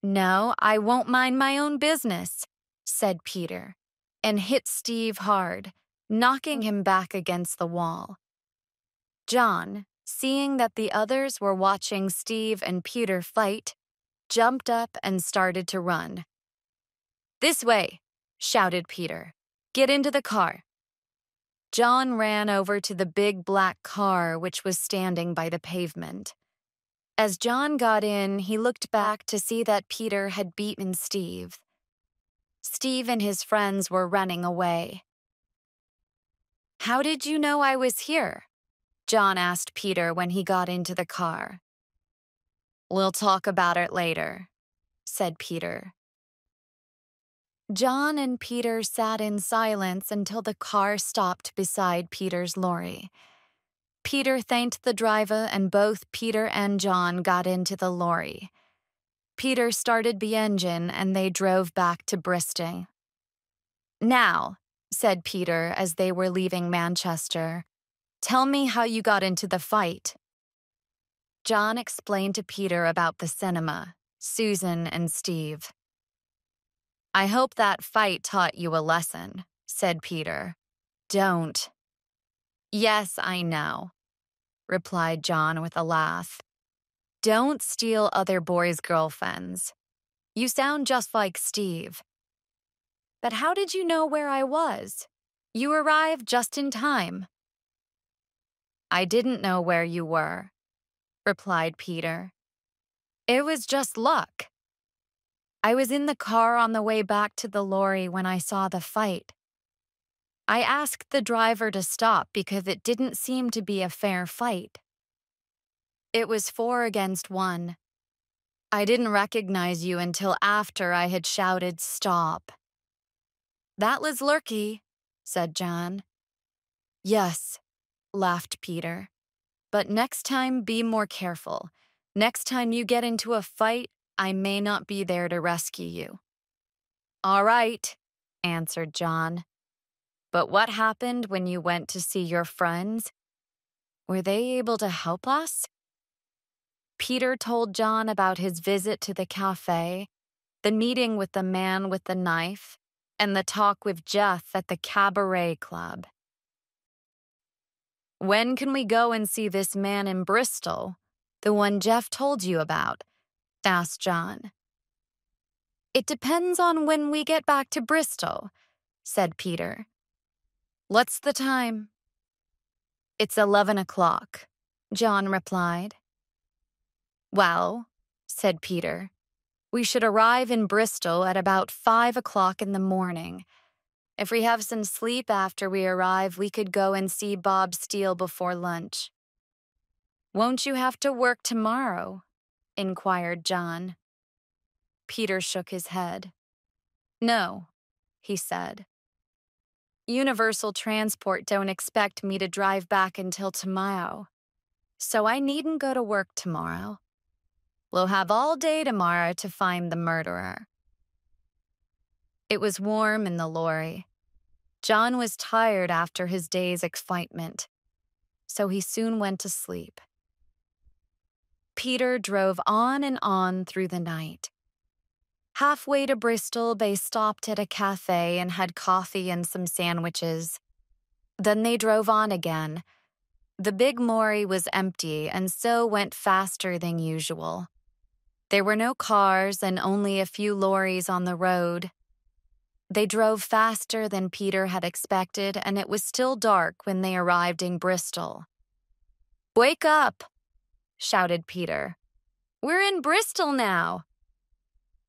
"No, I won't mind my own business," said Peter, and hit Steve hard, knocking him back against the wall. John, seeing that the others were watching Steve and Peter fight, jumped up and started to run. "This way," shouted Peter. "Get into the car." John ran over to the big black car which was standing by the pavement. As John got in, he looked back to see that Peter had beaten Steve. Steve and his friends were running away. "How did you know I was here?" John asked Peter when he got into the car. "We'll talk about it later," said Peter. John and Peter sat in silence until the car stopped beside Peter's lorry. Peter thanked the driver, and both Peter and John got into the lorry. Peter started the engine, and they drove back to Bristol. "Now," said Peter as they were leaving Manchester, "tell me how you got into the fight." John explained to Peter about the cinema, Susan, and Steve. "I hope that fight taught you a lesson," said Peter. "Don't." "Yes, I know," replied John with a laugh. "Don't steal other boys' girlfriends. You sound just like Steve." "But how did you know where I was? You arrived just in time." "I didn't know where you were," replied Peter. "It was just luck. I was in the car on the way back to the lorry when I saw the fight. I asked the driver to stop because it didn't seem to be a fair fight. It was 4 against 1. I didn't recognize you until after I had shouted stop." "That was lucky," said John. "Yes," laughed Peter. "But next time be more careful. Next time you get into a fight, I may not be there to rescue you." "All right," answered John. "But what happened when you went to see your friends? Were they able to help us?" Peter told John about his visit to the cafe, the meeting with the man with the knife, and the talk with Jeff at the cabaret club. "When can we go and see this man in Bristol, the one Jeff told you about?" asked John. "It depends on when we get back to Bristol," said Peter. "What's the time?" "It's 11 o'clock, John replied. "Well," said Peter, "we should arrive in Bristol at about 5 o'clock in the morning. If we have some sleep after we arrive, we could go and see Bob Steele before lunch." "Won't you have to work tomorrow?" inquired John. Peter shook his head. "No," he said. "Universal Transport don't expect me to drive back until tomorrow, so I needn't go to work tomorrow. We'll have all day tomorrow to find the murderer." It was warm in the lorry. John was tired after his day's excitement, so he soon went to sleep. Peter drove on and on through the night. Halfway to Bristol, they stopped at a cafe and had coffee and some sandwiches. Then they drove on again. The big lorry was empty and so went faster than usual. There were no cars and only a few lorries on the road. They drove faster than Peter had expected, and it was still dark when they arrived in Bristol. "Wake up!" shouted Peter. "We're in Bristol now."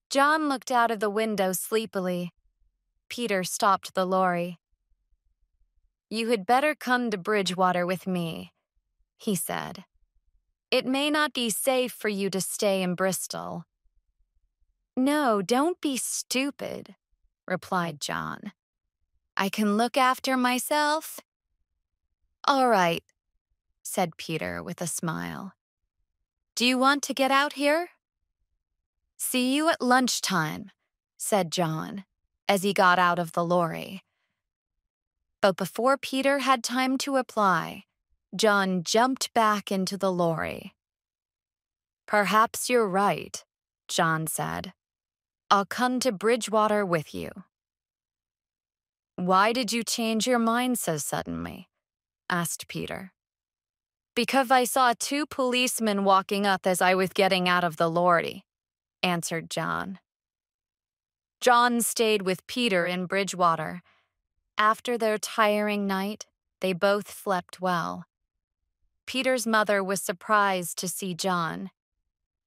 John looked out of the window sleepily. Peter stopped the lorry. "You had better come to Bridgewater with me," he said. "It may not be safe for you to stay in Bristol." "No, don't be stupid," replied John. "I can look after myself." "All right," said Peter with a smile. "Do you want to get out here?" "See you at lunchtime," said John, as he got out of the lorry. But before Peter had time to reply, John jumped back into the lorry. "Perhaps you're right," John said. "I'll come to Bridgewater with you." "Why did you change your mind so suddenly?" asked Peter. "Because I saw 2 policemen walking up as I was getting out of the lorry," answered John. John stayed with Peter in Bridgewater. After their tiring night, they both slept well. Peter's mother was surprised to see John,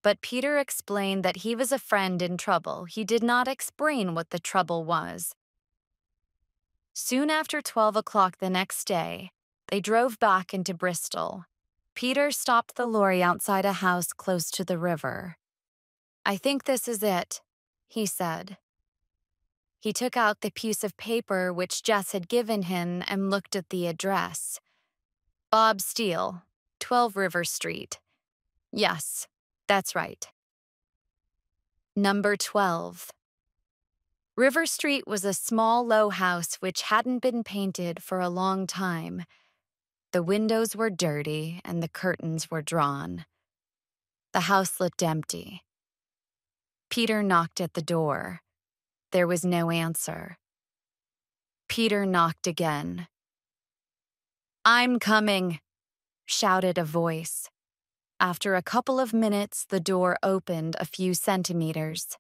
but Peter explained that he was a friend in trouble. He did not explain what the trouble was. Soon after 12 o'clock the next day, they drove back into Bristol. Peter stopped the lorry outside a house close to the river. "I think this is it," he said. He took out the piece of paper which Jess had given him and looked at the address. "Bob Steele, 12 River Street. Yes, that's right. Number 12. River Street was a small, low house which hadn't been painted for a long time. The windows were dirty and the curtains were drawn. The house looked empty. Peter knocked at the door. There was no answer. Peter knocked again. "I'm coming," shouted a voice. After a couple of minutes, the door opened a few centimeters.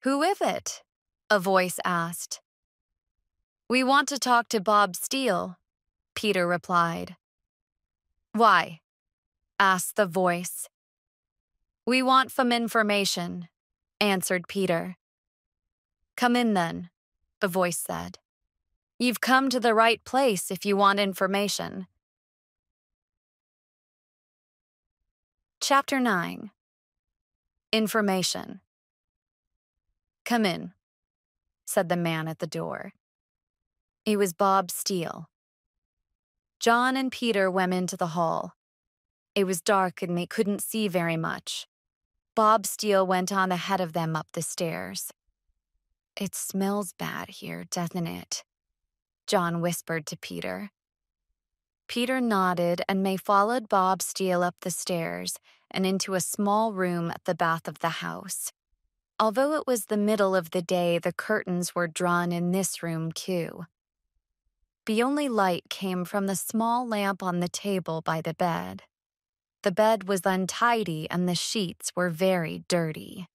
"Who is it?" a voice asked. "We want to talk to Bob Steele," Peter replied. "Why?" asked the voice. "We want some information," answered Peter. "Come in then," the voice said. "You've come to the right place if you want information." Chapter 9. Information. "Come in," said the man at the door. It was Bob Steele. John and Peter went into the hall. It was dark and they couldn't see very much. Bob Steele went on ahead of them up the stairs. "It smells bad here, doesn't it?" John whispered to Peter. Peter nodded and they followed Bob Steele up the stairs and into a small room at the back of the house. Although it was the middle of the day, the curtains were drawn in this room too. The only light came from the small lamp on the table by the bed. The bed was untidy and the sheets were very dirty.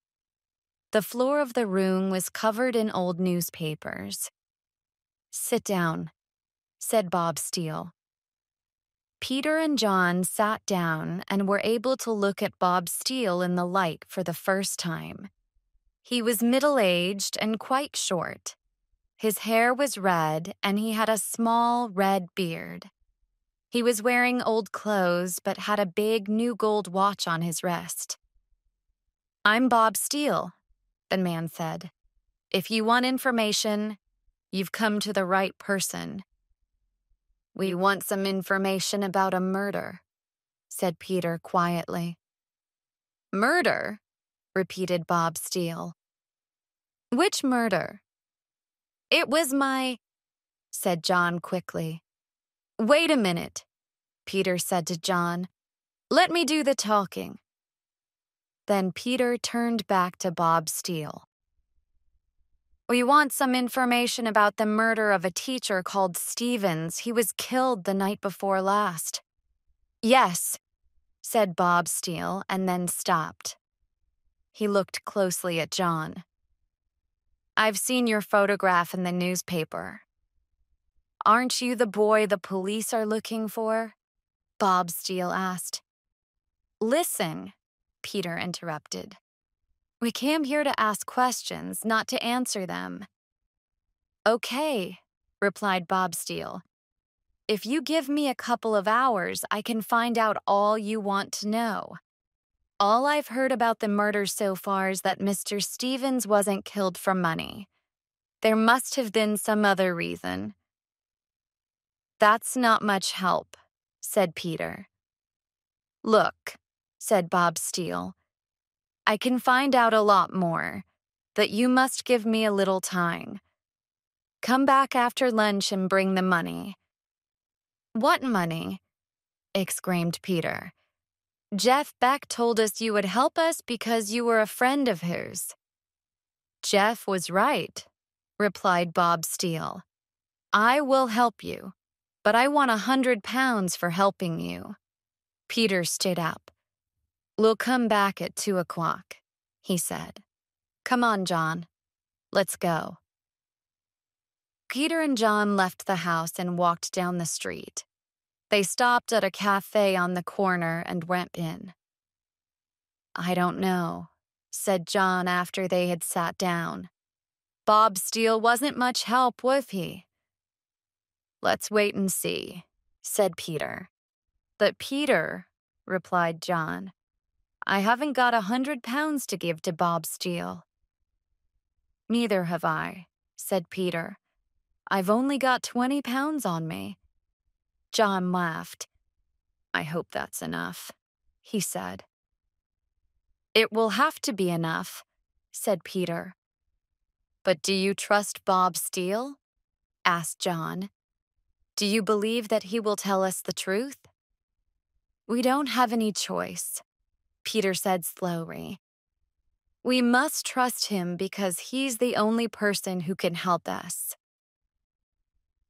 The floor of the room was covered in old newspapers. "Sit down," said Bob Steele. Peter and John sat down and were able to look at Bob Steele in the light for the first time. He was middle-aged and quite short. His hair was red and he had a small red beard. He was wearing old clothes but had a big new gold watch on his wrist. "I'm Bob Steele," the man said. "If you want information, you've come to the right person." "We want some information about a murder," said Peter quietly. "Murder?" repeated Bob Steele. "Which murder?" "It was said John quickly. "Wait a minute," Peter said to John. "Let me do the talking." Then Peter turned back to Bob Steele. "We want some information about the murder of a teacher called Stevens. He was killed the night before last." "Yes," said Bob Steele, and then stopped. He looked closely at John. "I've seen your photograph in the newspaper. Aren't you the boy the police are looking for?" Bob Steele asked. "Listen," Peter interrupted. "We came here to ask questions, not to answer them." "Okay," replied Bob Steele. "If you give me a couple of hours, I can find out all you want to know. All I've heard about the murder so far is that Mr. Stevens wasn't killed for money. There must have been some other reason." "That's not much help," said Peter. "Look," said Bob Steele, "I can find out a lot more, but you must give me a little time. Come back after lunch and bring the money." "What money?" exclaimed Peter. "Jeff Beck told us you would help us because you were a friend of his." "Jeff was right," replied Bob Steele. "I will help you, but I want £100 for helping you." Peter stood up. "We'll come back at 2:00, he said. "Come on, John. Let's go." Peter and John left the house and walked down the street. They stopped at a cafe on the corner and went in. "I don't know," said John after they had sat down. "Bob Steele wasn't much help, was he?" "Let's wait and see," said Peter. "But Peter," replied John, "I haven't got £100 to give to Bob Steele." "Neither have I," said Peter. "I've only got £20 on me." John laughed. "I hope that's enough," he said. "It will have to be enough," said Peter. "But do you trust Bob Steele?" asked John. "Do you believe that he will tell us the truth?" "We don't have any choice," Peter said slowly. "We must trust him because he's the only person who can help us."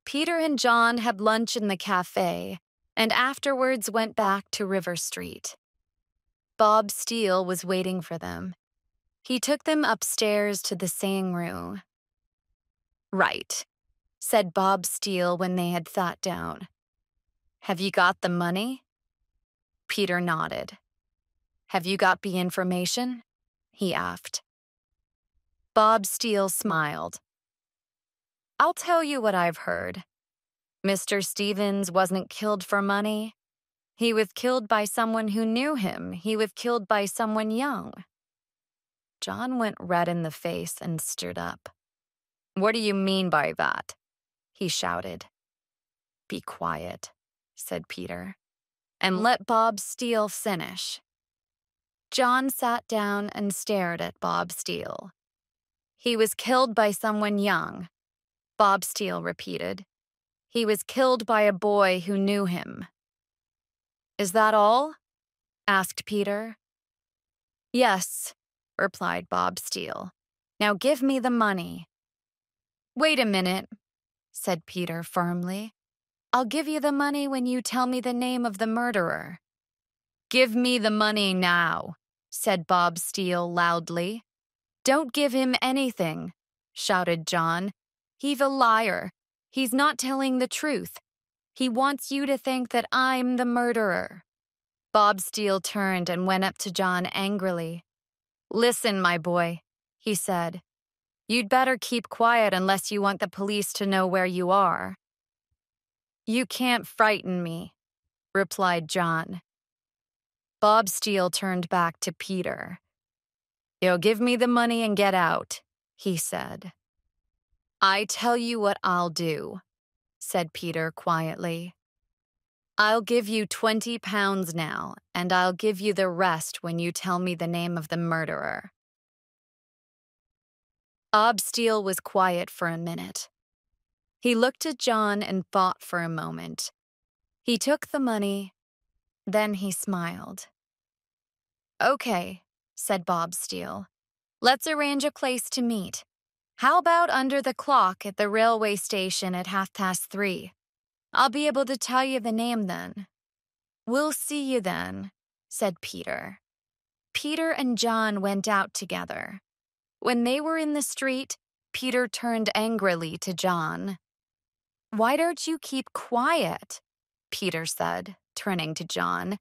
Peter and John had lunch in the cafe and afterwards went back to River Street. Bob Steele was waiting for them. He took them upstairs to the sewing room. "Right," said Bob Steele when they had sat down. "Have you got the money?" Peter nodded. "Have you got the information?" he asked. Bob Steele smiled. "I'll tell you what I've heard. Mr. Stevens wasn't killed for money. He was killed by someone who knew him. He was killed by someone young." John went red in the face and stood up. "What do you mean by that?" he shouted. "Be quiet," said Peter, "and let Bob Steele finish." John sat down and stared at Bob Steele. "He was killed by someone young," Bob Steele repeated. "He was killed by a boy who knew him." "Is that all?" asked Peter. Yes, replied Bob Steele. Now give me the money. Wait a minute, said Peter firmly. I'll give you the money when you tell me the name of the murderer. Give me the money now, said Bob Steele loudly. Don't give him anything, shouted John. He's a liar. He's not telling the truth. He wants you to think that I'm the murderer. Bob Steele turned and went up to John angrily. Listen, my boy, he said. You'd better keep quiet unless you want the police to know where you are. You can't frighten me, replied John. Bob Steele turned back to Peter. You'll give me the money and get out, he said. I tell you what I'll do, said Peter quietly. I'll give you 20 pounds now, and I'll give you the rest when you tell me the name of the murderer. Bob Steele was quiet for a minute. He looked at John and thought for a moment. He took the money, then he smiled. Okay, said Bob Steele. Let's arrange a place to meet. How about under the clock at the railway station at 3:30? I'll be able to tell you the name then. We'll see you then, said Peter. Peter and John went out together. When they were in the street, Peter turned angrily to John. Why don't you keep quiet? Peter said, turning to John.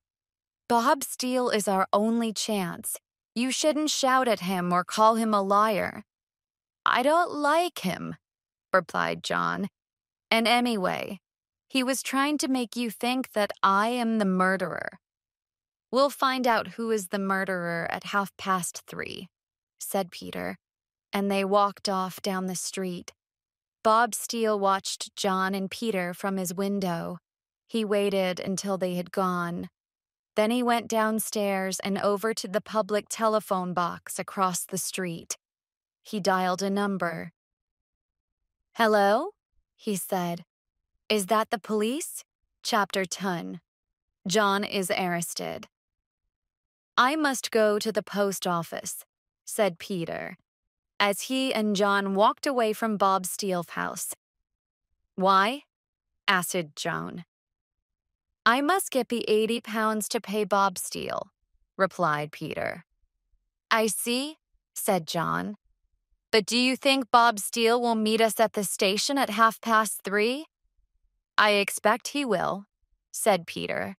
Bob Steele is our only chance. You shouldn't shout at him or call him a liar. I don't like him, replied John. And anyway, he was trying to make you think that I am the murderer. We'll find out who is the murderer at 3:30, said Peter, and they walked off down the street. Bob Steele watched John and Peter from his window. He waited until they had gone. Then he went downstairs and over to the public telephone box across the street. He dialed a number. Hello? He said. Is that the police? Chapter 10. John is arrested. I must go to the post office, said Peter, as he and John walked away from Bob Steele's house. Why? asked John. I must get the 80 pounds to pay Bob Steele, replied Peter. I see, said John. But do you think Bob Steele will meet us at the station at 3:30? I expect he will, said Peter,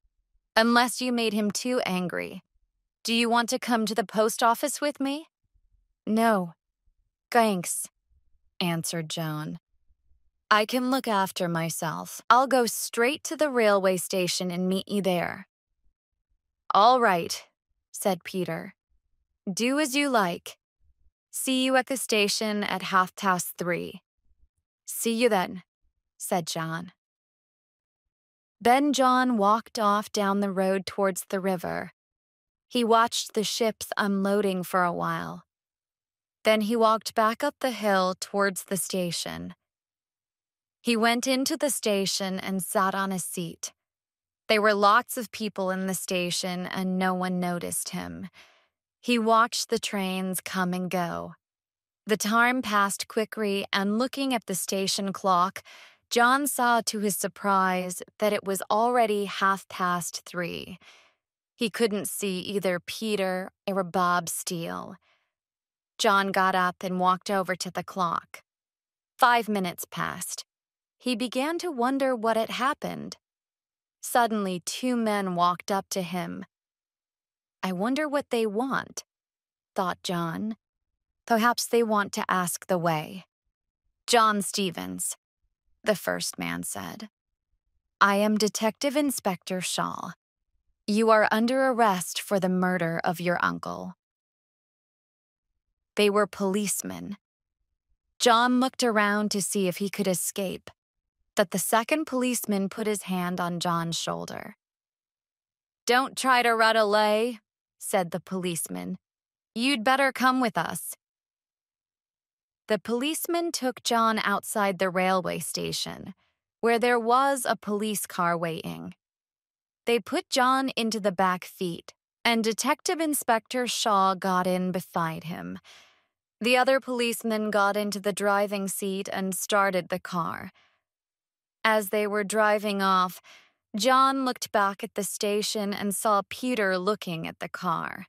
unless you made him too angry. Do you want to come to the post office with me? No, thanks, answered John. I can look after myself. I'll go straight to the railway station and meet you there. All right, said Peter. Do as you like. See you at the station at 3:30. See you then, said John. Then John walked off down the road towards the river. He watched the ships unloading for a while. Then he walked back up the hill towards the station. He went into the station and sat on a seat. There were lots of people in the station and no one noticed him. He watched the trains come and go. The time passed quickly, and looking at the station clock, John saw to his surprise that it was already 3:30. He couldn't see either Peter or Bob Steele. John got up and walked over to the clock. 5 minutes passed. He began to wonder what had happened. Suddenly, 2 men walked up to him. I wonder what they want, thought John. Perhaps they want to ask the way. John Stevens, the first man said. I am Detective Inspector Shaw. You are under arrest for the murder of your uncle. They were policemen. John looked around to see if he could escape, but the second policeman put his hand on John's shoulder. Don't try to run away, said the policeman. You'd better come with us. The policeman took John outside the railway station, where there was a police car waiting. They put John into the back seat and Detective Inspector Shaw got in beside him. The other policeman got into the driving seat and started the car. As they were driving off, John looked back at the station and saw Peter looking at the car.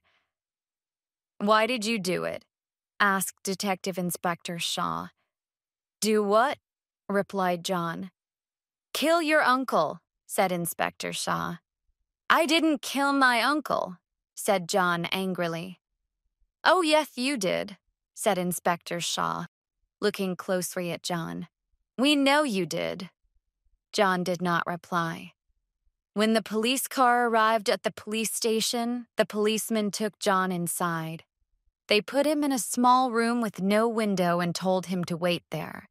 "Why did you do it?" asked Detective Inspector Shaw. "Do what?" replied John. "Kill your uncle," said Inspector Shaw. "I didn't kill my uncle," said John angrily. "Oh, yes, you did," said Inspector Shaw, looking closely at John. "We know you did." John did not reply. When the police car arrived at the police station, the policeman took John inside. They put him in a small room with no window and told him to wait there.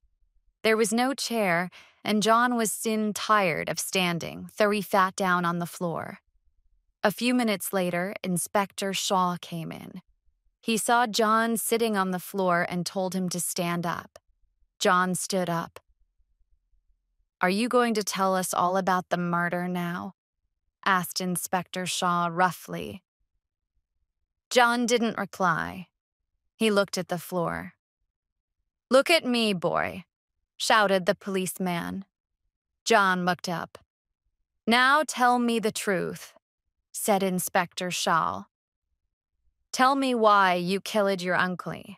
There was no chair, and John was soon tired of standing, so he sat down on the floor. A few minutes later, Inspector Shaw came in. He saw John sitting on the floor and told him to stand up. John stood up. "Are you going to tell us all about the murder now?" asked Inspector Shaw roughly. John didn't reply. He looked at the floor. "Look at me, boy," shouted the policeman. John looked up. "Now tell me the truth," said Inspector Shaw. "Tell me why you killed your uncle."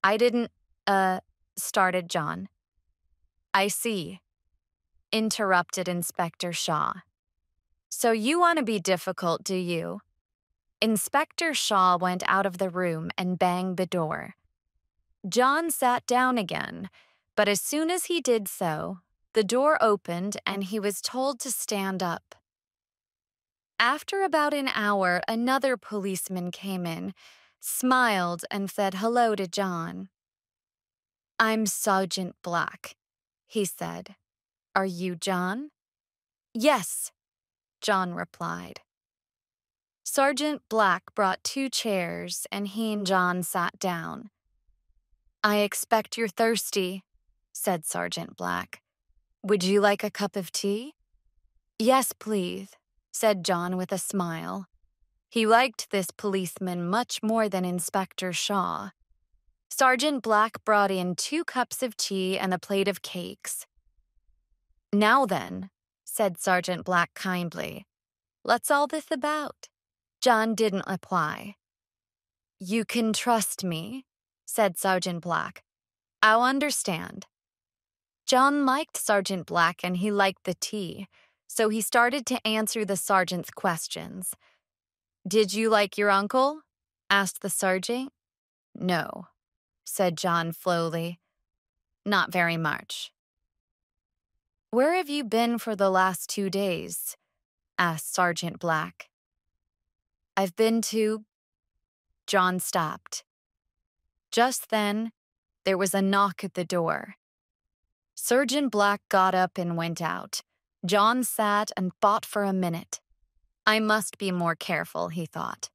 "I didn't, started John. "I see," interrupted Inspector Shaw. "So you want to be difficult, do you?" Inspector Shaw went out of the room and banged the door. John sat down again, but as soon as he did so, the door opened and he was told to stand up. After about an hour, another policeman came in, smiled, and said hello to John. "I'm Sergeant Black," he said. "Are you John?" "Yes," John replied. Sergeant Black brought 2 chairs, and he and John sat down. "I expect you're thirsty," said Sergeant Black. "Would you like a cup of tea?" "Yes, please," said John with a smile. He liked this policeman much more than Inspector Shaw. Sergeant Black brought in 2 cups of tea and a plate of cakes. "Now then," said Sergeant Black kindly, "what's all this about?" John didn't reply. "You can trust me," said Sergeant Black. "I'll understand." John liked Sergeant Black and he liked the tea, so he started to answer the sergeant's questions. "Did you like your uncle?" asked the sergeant. "No," said John slowly. "Not very much." "Where have you been for the last 2 days?" asked Sergeant Black. "I've been to—" John stopped. Just then, there was a knock at the door. Sergeant Black got up and went out. John sat and thought for a minute. "I must be more careful," he thought.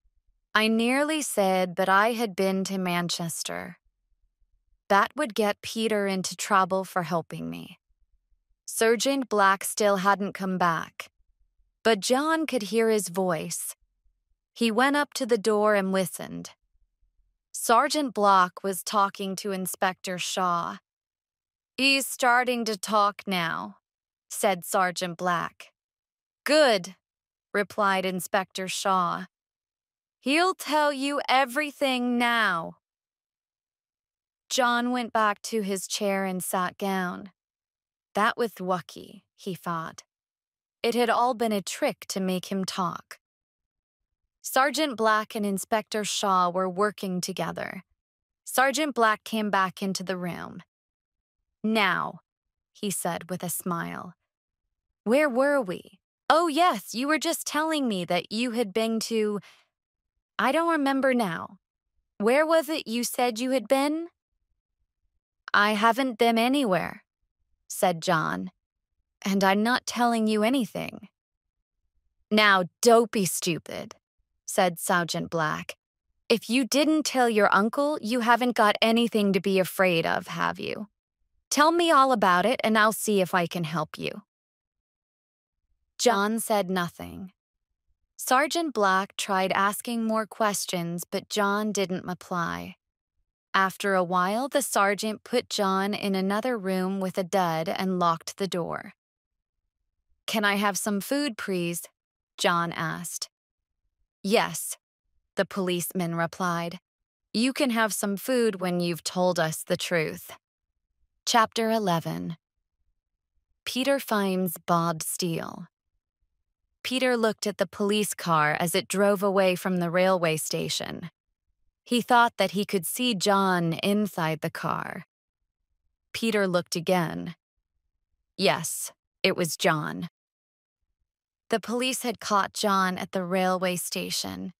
"I nearly said that I had been to Manchester. That would get Peter into trouble for helping me." Sergeant Black still hadn't come back, but John could hear his voice. He went up to the door and listened. Sergeant Black was talking to Inspector Shaw. "He's starting to talk now," said Sergeant Black. "Good," replied Inspector Shaw. "He'll tell you everything now." John went back to his chair and sat down. That was lucky, he thought. It had all been a trick to make him talk. Sergeant Black and Inspector Shaw were working together. Sergeant Black came back into the room. "Now," he said with a smile. "Where were we? Oh, yes, you were just telling me that you had been to— I don't remember now. Where was it you said you had been?" "I haven't been anywhere," said John. "And I'm not telling you anything." "Now, don't be stupid," said Sergeant Black. "If you didn't tell your uncle, you haven't got anything to be afraid of, have you? Tell me all about it, and I'll see if I can help you." John said nothing. Sergeant Black tried asking more questions, but John didn't reply. After a while, the sergeant put John in another room with a dud and locked the door. "Can I have some food, please?" John asked. "Yes," the policeman replied. "You can have some food when you've told us the truth." Chapter 11. Peter finds Bob Steele. Peter looked at the police car as it drove away from the railway station. He thought that he could see John inside the car. Peter looked again. Yes, it was John. The police had caught John at the railway station.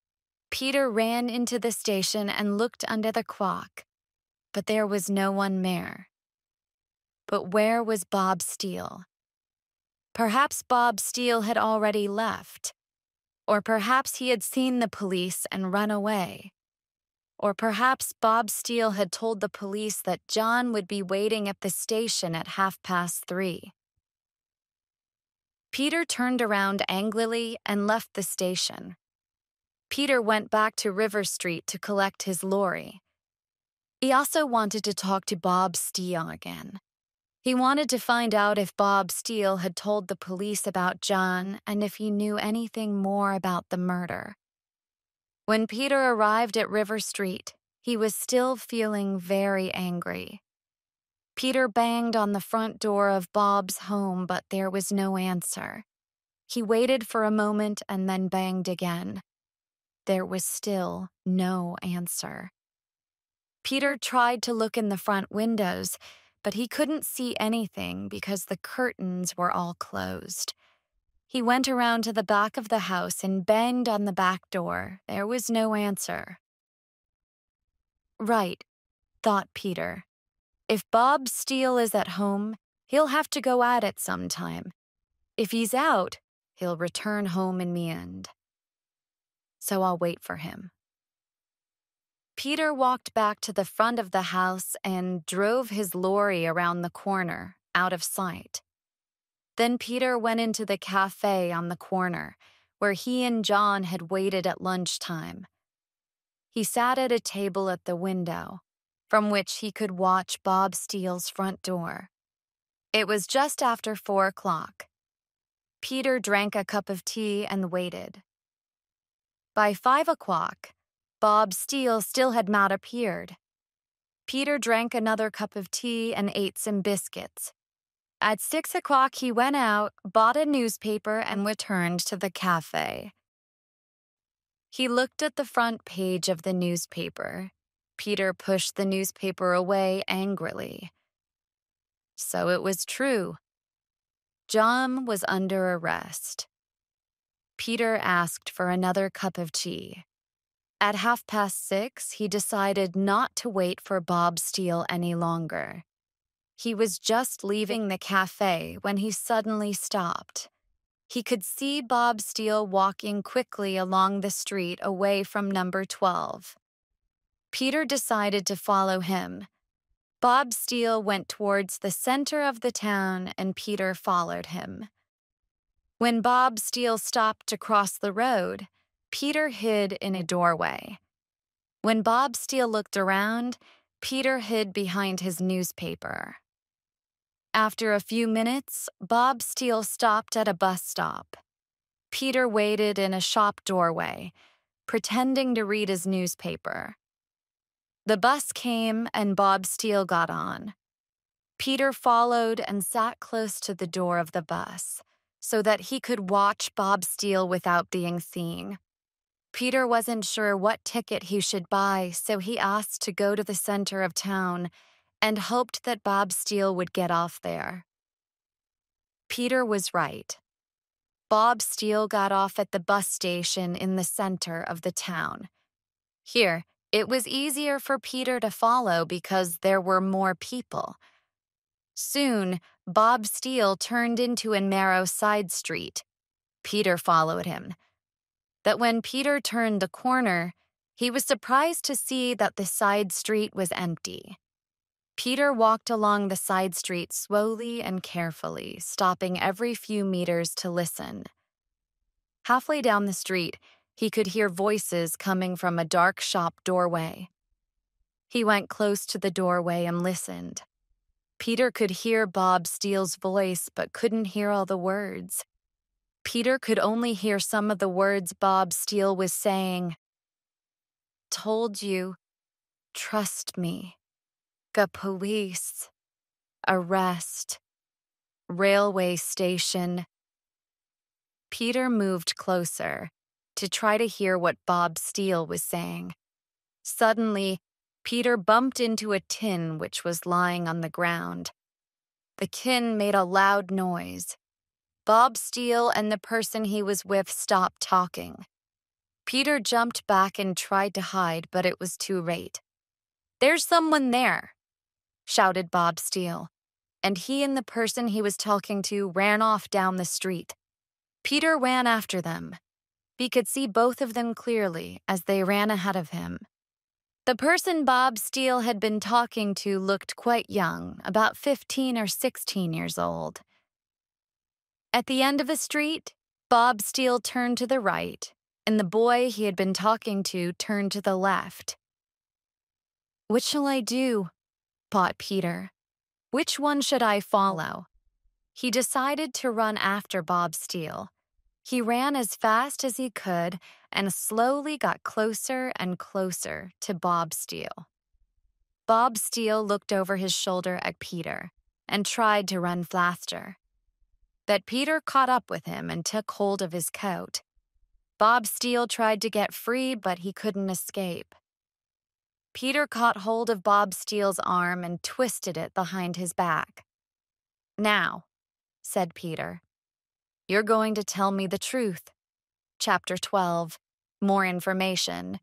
Peter ran into the station and looked under the clock, but there was no one there. But where was Bob Steele? Perhaps Bob Steele had already left. Or perhaps he had seen the police and run away. Or perhaps Bob Steele had told the police that John would be waiting at the station at 3:30. Peter turned around angrily and left the station. Peter went back to River Street to collect his lorry. He also wanted to talk to Bob Steele again. He wanted to find out if Bob Steele had told the police about John and if he knew anything more about the murder. When Peter arrived at River Street, he was still feeling very angry. Peter banged on the front door of Bob's home, but there was no answer. He waited for a moment and then banged again. There was still no answer. Peter tried to look in the front windows, but he couldn't see anything because the curtains were all closed. He went around to the back of the house and banged on the back door. There was no answer. Right, thought Peter. If Bob Steele is at home, he'll have to go at it sometime. If he's out, he'll return home in the end. So I'll wait for him. Peter walked back to the front of the house and drove his lorry around the corner, out of sight. Then Peter went into the cafe on the corner, where he and John had waited at lunchtime. He sat at a table at the window, from which he could watch Bob Steele's front door. It was just after 4 o'clock. Peter drank a cup of tea and waited. By 5 o'clock, Bob Steele still had not appeared. Peter drank another cup of tea and ate some biscuits. At 6 o'clock, he went out, bought a newspaper, and returned to the cafe. He looked at the front page of the newspaper. Peter pushed the newspaper away angrily. So it was true. John was under arrest. Peter asked for another cup of tea. At 6:30, he decided not to wait for Bob Steele any longer. He was just leaving the cafe when he suddenly stopped. He could see Bob Steele walking quickly along the street away from number 12. Peter decided to follow him. Bob Steele went towards the center of the town and Peter followed him. When Bob Steele stopped to cross the road, Peter hid in a doorway. When Bob Steele looked around, Peter hid behind his newspaper. After a few minutes, Bob Steele stopped at a bus stop. Peter waited in a shop doorway, pretending to read his newspaper. The bus came and Bob Steele got on. Peter followed and sat close to the door of the bus so that he could watch Bob Steele without being seen. Peter wasn't sure what ticket he should buy, so he asked to go to the center of town and hoped that Bob Steele would get off there. Peter was right. Bob Steele got off at the bus station in the center of the town. Here, it was easier for Peter to follow because there were more people. Soon, Bob Steele turned into a narrow side street. Peter followed him. But when Peter turned the corner, he was surprised to see that the side street was empty. Peter walked along the side street slowly and carefully, stopping every few meters to listen. Halfway down the street, he could hear voices coming from a dark shop doorway. He went close to the doorway and listened. Peter could hear Bob Steele's voice but couldn't hear all the words. Peter could only hear some of the words Bob Steele was saying. Told you, trust me, the police, arrest, railway station. Peter moved closer to try to hear what Bob Steele was saying. Suddenly, Peter bumped into a tin which was lying on the ground. The tin made a loud noise. Bob Steele and the person he was with stopped talking. Peter jumped back and tried to hide, but it was too late. "There's someone there," shouted Bob Steele, and he and the person he was talking to ran off down the street. Peter ran after them. He could see both of them clearly as they ran ahead of him. The person Bob Steele had been talking to looked quite young, about 15 or 16 years old. At the end of the street, Bob Steele turned to the right, and the boy he had been talking to turned to the left. "What shall I do?" thought Peter. "Which one should I follow?" He decided to run after Bob Steele. He ran as fast as he could and slowly got closer and closer to Bob Steele. Bob Steele looked over his shoulder at Peter and tried to run faster. But Peter caught up with him and took hold of his coat. Bob Steele tried to get free, but he couldn't escape. Peter caught hold of Bob Steele's arm and twisted it behind his back. "Now," said Peter, "you're going to tell me the truth." Chapter 12. More information.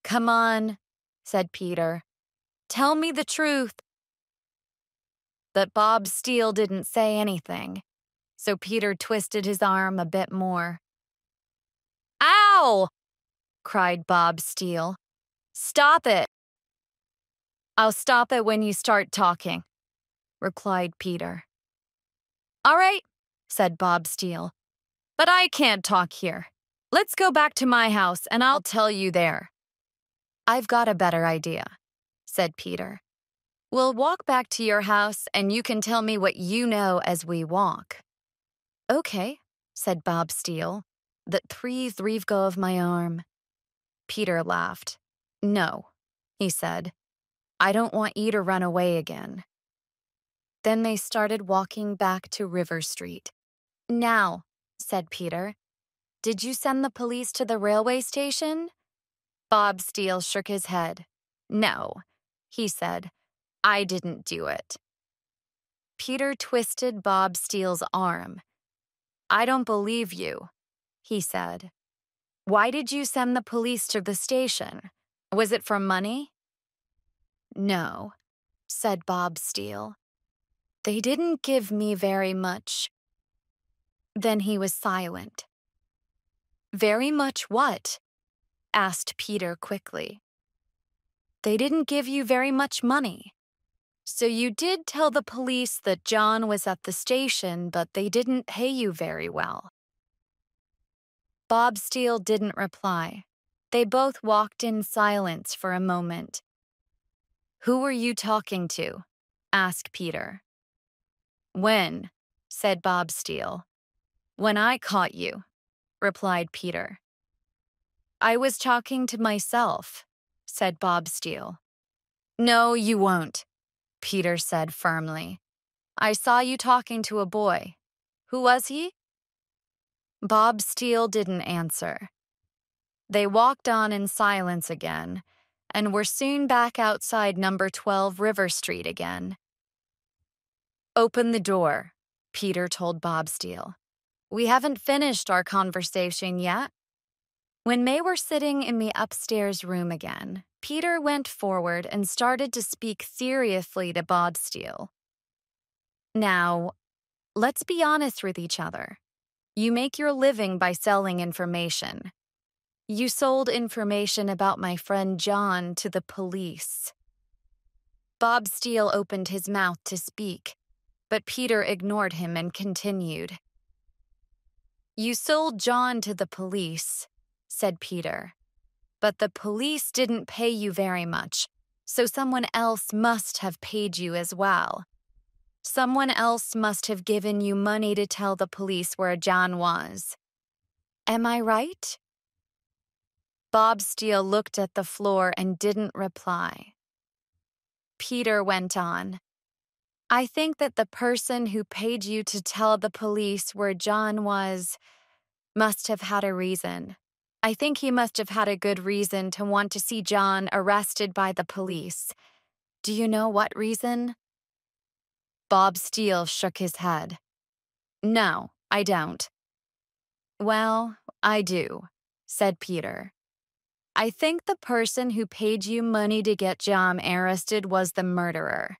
"Come on," said Peter. "Tell me the truth." But Bob Steele didn't say anything, so Peter twisted his arm a bit more. "Ow!" cried Bob Steele. "Stop it." "I'll stop it when you start talking," replied Peter. "All right," said Bob Steele, "but I can't talk here. Let's go back to my house and I'll tell you there." "I've got a better idea," said Peter. "We'll walk back to your house and you can tell me what you know as we walk." "Okay," said Bob Steele. "That please leave go of my arm." Peter laughed. "No," he said. "I don't want you to run away again." Then they started walking back to River Street. "Now," said Peter, "did you send the police to the railway station?" Bob Steele shook his head. "No," he said. "I didn't do it." Peter twisted Bob Steele's arm. "I don't believe you," he said. "Why did you send the police to the station? Was it for money?" "No," said Bob Steele. "They didn't give me very much." Then he was silent. "Very much what?" asked Peter quickly. "They didn't give you very much money. So you did tell the police that John was at the station, but they didn't pay you very well." Bob Steele didn't reply. They both walked in silence for a moment. "Who were you talking to?" asked Peter. "When?" said Bob Steele. "When I caught you," replied Peter. "I was talking to myself," said Bob Steele. "No, you won't," Peter said firmly. "I saw you talking to a boy. Who was he?" Bob Steele didn't answer. They walked on in silence again, and were soon back outside number 12 River Street again. "Open the door," Peter told Bob Steele. "We haven't finished our conversation yet." When they were sitting in the upstairs room again, Peter went forward and started to speak seriously to Bob Steele. "Now, let's be honest with each other. You make your living by selling information. You sold information about my friend John to the police." Bob Steele opened his mouth to speak, but Peter ignored him and continued. You sold John to the police, said Peter. But the police didn't pay you very much, so someone else must have paid you as well. Someone else must have given you money to tell the police where John was. Am I right? Bob Steele looked at the floor and didn't reply. Peter went on. I think that the person who paid you to tell the police where John was must have had a reason. I think he must have had a good reason to want to see John arrested by the police. Do you know what reason? Bob Steele shook his head. No, I don't. Well, I do, said Peter. I think the person who paid you money to get John arrested was the murderer.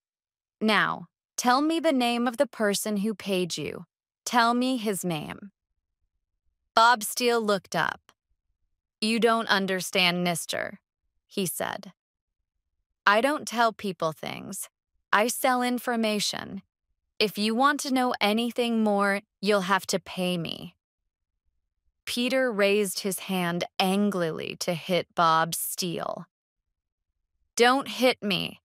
Now, tell me the name of the person who paid you. Tell me his name. Bob Steele looked up. You don't understand, mister, he said. I don't tell people things. I sell information. If you want to know anything more, you'll have to pay me. Peter raised his hand angrily to hit Bob Steele. Don't hit me,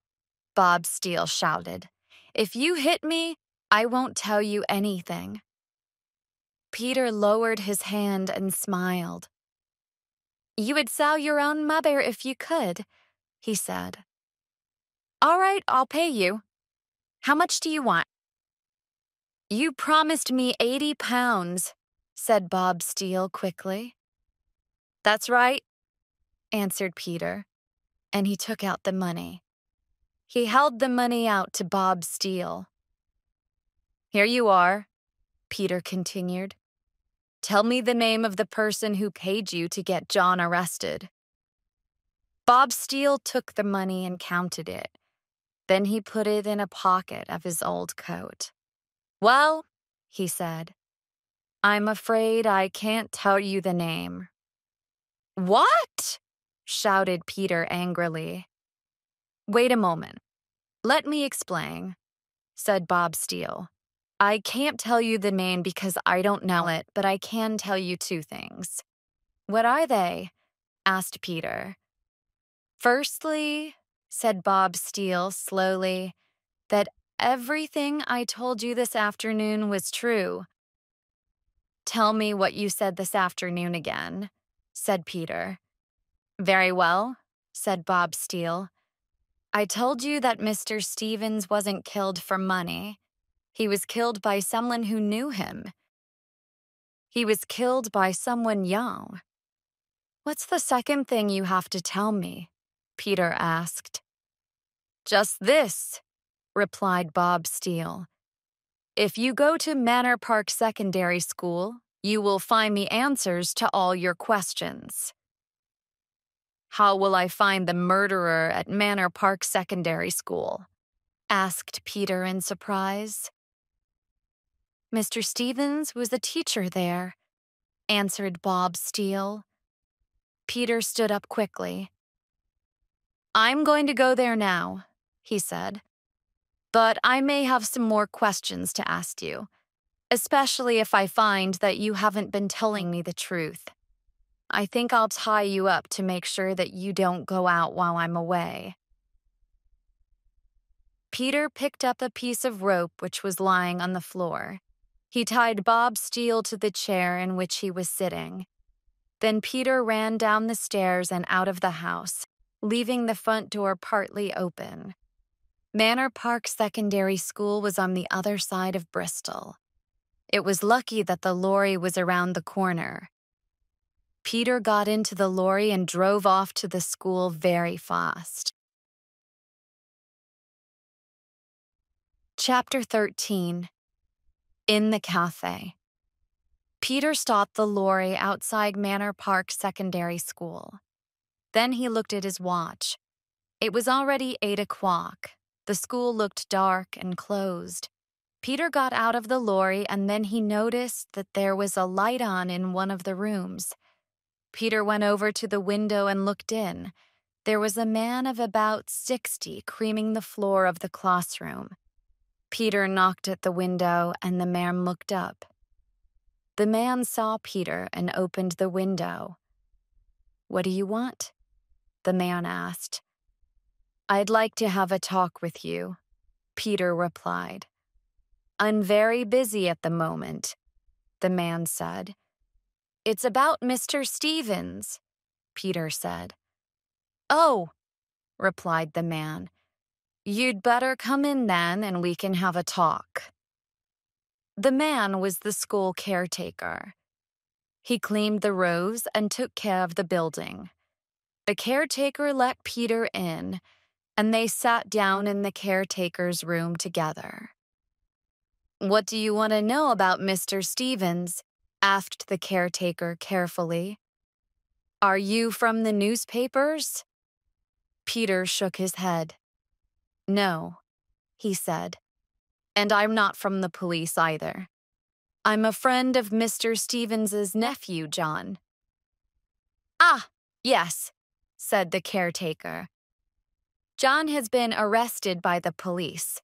Bob Steele shouted. If you hit me, I won't tell you anything. Peter lowered his hand and smiled. You would sell your own mother if you could, he said. All right, I'll pay you. How much do you want? You promised me 80 pounds, said Bob Steele quickly. That's right, answered Peter, and he took out the money. He held the money out to Bob Steele. Here you are, Peter continued. Tell me the name of the person who paid you to get John arrested. Bob Steele took the money and counted it. Then he put it in a pocket of his old coat. Well, he said, I'm afraid I can't tell you the name. What? Shouted Peter angrily. Wait a moment. Let me explain, said Bob Steele. I can't tell you the name because I don't know it, but I can tell you two things. What are they? Asked Peter. Firstly, said Bob Steele slowly, that everything I told you this afternoon was true. Tell me what you said this afternoon again, said Peter. Very well, said Bob Steele. I told you that Mr. Stevens wasn't killed for money. He was killed by someone who knew him. He was killed by someone young. What's the second thing you have to tell me? Peter asked. Just this, replied Bob Steele. If you go to Manor Park Secondary School, you will find the answers to all your questions. How will I find the murderer at Manor Park Secondary School? Asked Peter in surprise. Mr. Stevens was a teacher there, answered Bob Steele. Peter stood up quickly. I'm going to go there now, he said. But I may have some more questions to ask you, especially if I find that you haven't been telling me the truth. I think I'll tie you up to make sure that you don't go out while I'm away. Peter picked up a piece of rope which was lying on the floor. He tied Bob Steele to the chair in which he was sitting. Then Peter ran down the stairs and out of the house, leaving the front door partly open. Manor Park Secondary School was on the other side of Bristol. It was lucky that the lorry was around the corner. Peter got into the lorry and drove off to the school very fast. Chapter 13. In the Cafe. Peter stopped the lorry outside Manor Park Secondary School. Then he looked at his watch. It was already 8 o'clock. The school looked dark and closed. Peter got out of the lorry and then he noticed that there was a light on in one of the rooms. Peter went over to the window and looked in. There was a man of about 60 creaming the floor of the classroom. Peter knocked at the window and the man looked up. The man saw Peter and opened the window. "What do you want?" the man asked. "I'd like to have a talk with you," Peter replied. "I'm very busy at the moment," the man said. "It's about Mr. Stevens," Peter said. "Oh," replied the man. "You'd better come in then and we can have a talk." The man was the school caretaker. He cleaned the rows and took care of the building. The caretaker let Peter in, and they sat down in the caretaker's room together. "What do you want to know about Mr. Stevens?" asked the caretaker carefully. "Are you from the newspapers?" Peter shook his head. "No," he said. "And I'm not from the police either. I'm a friend of Mr. Stevens's nephew, John." "Ah, yes," said the caretaker. "John has been arrested by the police."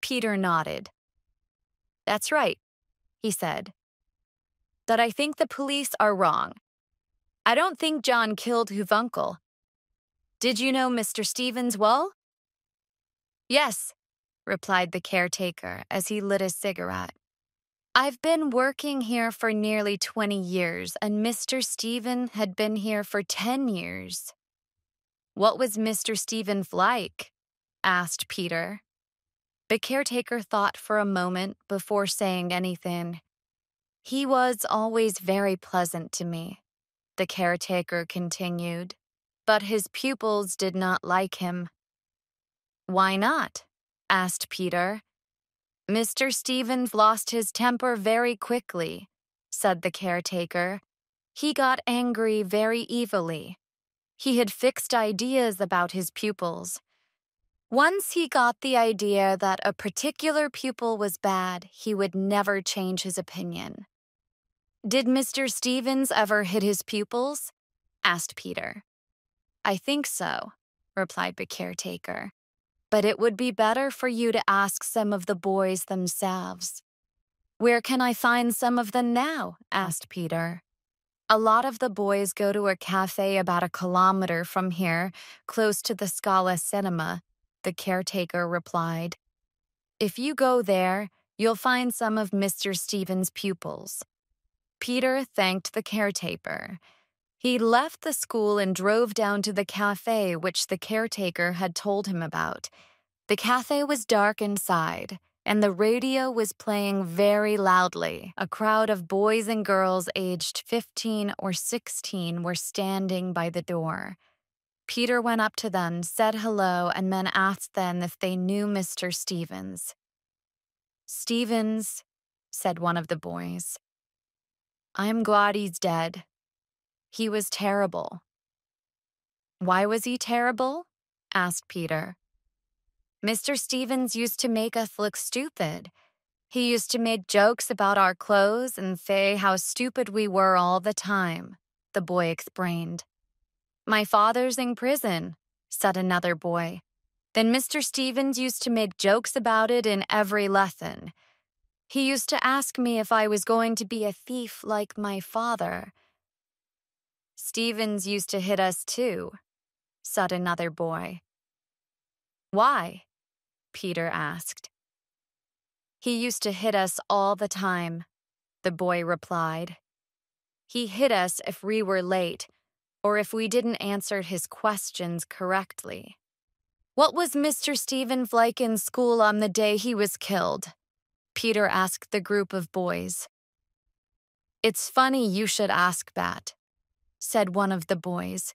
Peter nodded. "That's right," he said. "But I think the police are wrong. I don't think John killed his uncle. Did you know Mr. Stevens well?" "Yes," replied the caretaker as he lit a cigarette. "I've been working here for nearly 20 years, and Mr. Stevens had been here for 10 years. "What was Mr. Stevens like?" asked Peter. The caretaker thought for a moment before saying anything. "He was always very pleasant to me," the caretaker continued, "but his pupils did not like him." "Why not?" asked Peter. "Mr. Stevens lost his temper very quickly," said the caretaker. "He got angry very easily. He had fixed ideas about his pupils. Once he got the idea that a particular pupil was bad, he would never change his opinion." "Did Mr. Stevens ever hit his pupils?" asked Peter. "I think so," replied the caretaker. "But it would be better for you to ask some of the boys themselves." "Where can I find some of them now?" asked Peter. "A lot of the boys go to a cafe about 1 kilometer from here, close to the Scala Cinema," the caretaker replied. "If you go there, you'll find some of Mr. Stevens' pupils." Peter thanked the caretaker. He left the school and drove down to the cafe which the caretaker had told him about. The cafe was dark inside, and the radio was playing very loudly. A crowd of boys and girls aged 15 or 16 were standing by the door. Peter went up to them, said hello, and then asked them if they knew Mr. Stevens. "Stevens," said one of the boys. "I'm glad he's dead. He was terrible." "Why was he terrible?" asked Peter. "Mr. Stevens used to make us look stupid. He used to make jokes about our clothes and say how stupid we were all the time," the boy explained. "My father's in prison," said another boy. "Then Mr. Stevens used to make jokes about it in every lesson. He used to ask me if I was going to be a thief like my father." "Stevens used to hit us too," said another boy. "Why?" Peter asked. "He used to hit us all the time," the boy replied. "He hit us if we were late or if we didn't answer his questions correctly." "What was Mr. Stevens like in school on the day he was killed?" Peter asked the group of boys. "It's funny you should ask that," said one of the boys,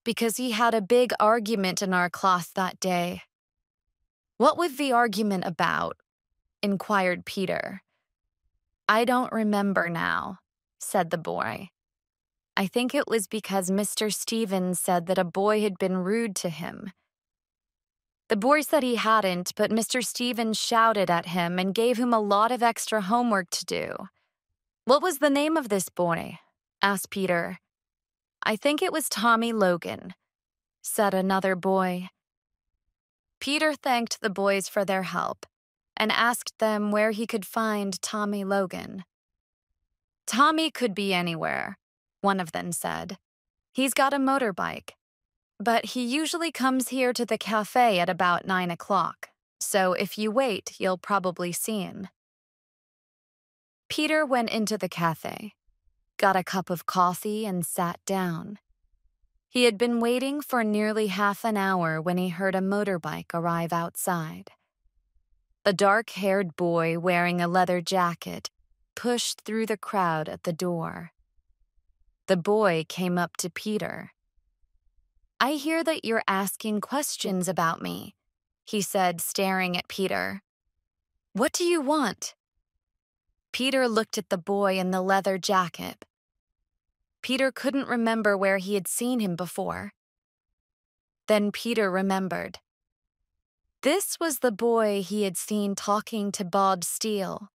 "because he had a big argument in our class that day." "What was the argument about?" inquired Peter. "I don't remember now," said the boy. "I think it was because Mr. Stevens said that a boy had been rude to him. The boy said he hadn't, but Mr. Stevens shouted at him and gave him a lot of extra homework to do." "What was the name of this boy?" asked Peter. "I think it was Tommy Logan," said another boy. Peter thanked the boys for their help and asked them where he could find Tommy Logan. Tommy could be anywhere, one of them said. He's got a motorbike, but he usually comes here to the cafe at about 9 o'clock, so if you wait, you'll probably see him. Peter went into the cafe, got a cup of coffee, and sat down. He had been waiting for nearly half an hour when he heard a motorbike arrive outside. A dark-haired boy wearing a leather jacket pushed through the crowd at the door. The boy came up to Peter. "I hear that you're asking questions about me," he said, staring at Peter. "What do you want?" Peter looked at the boy in the leather jacket. Peter couldn't remember where he had seen him before. Then Peter remembered. This was the boy he had seen talking to Bob Steele.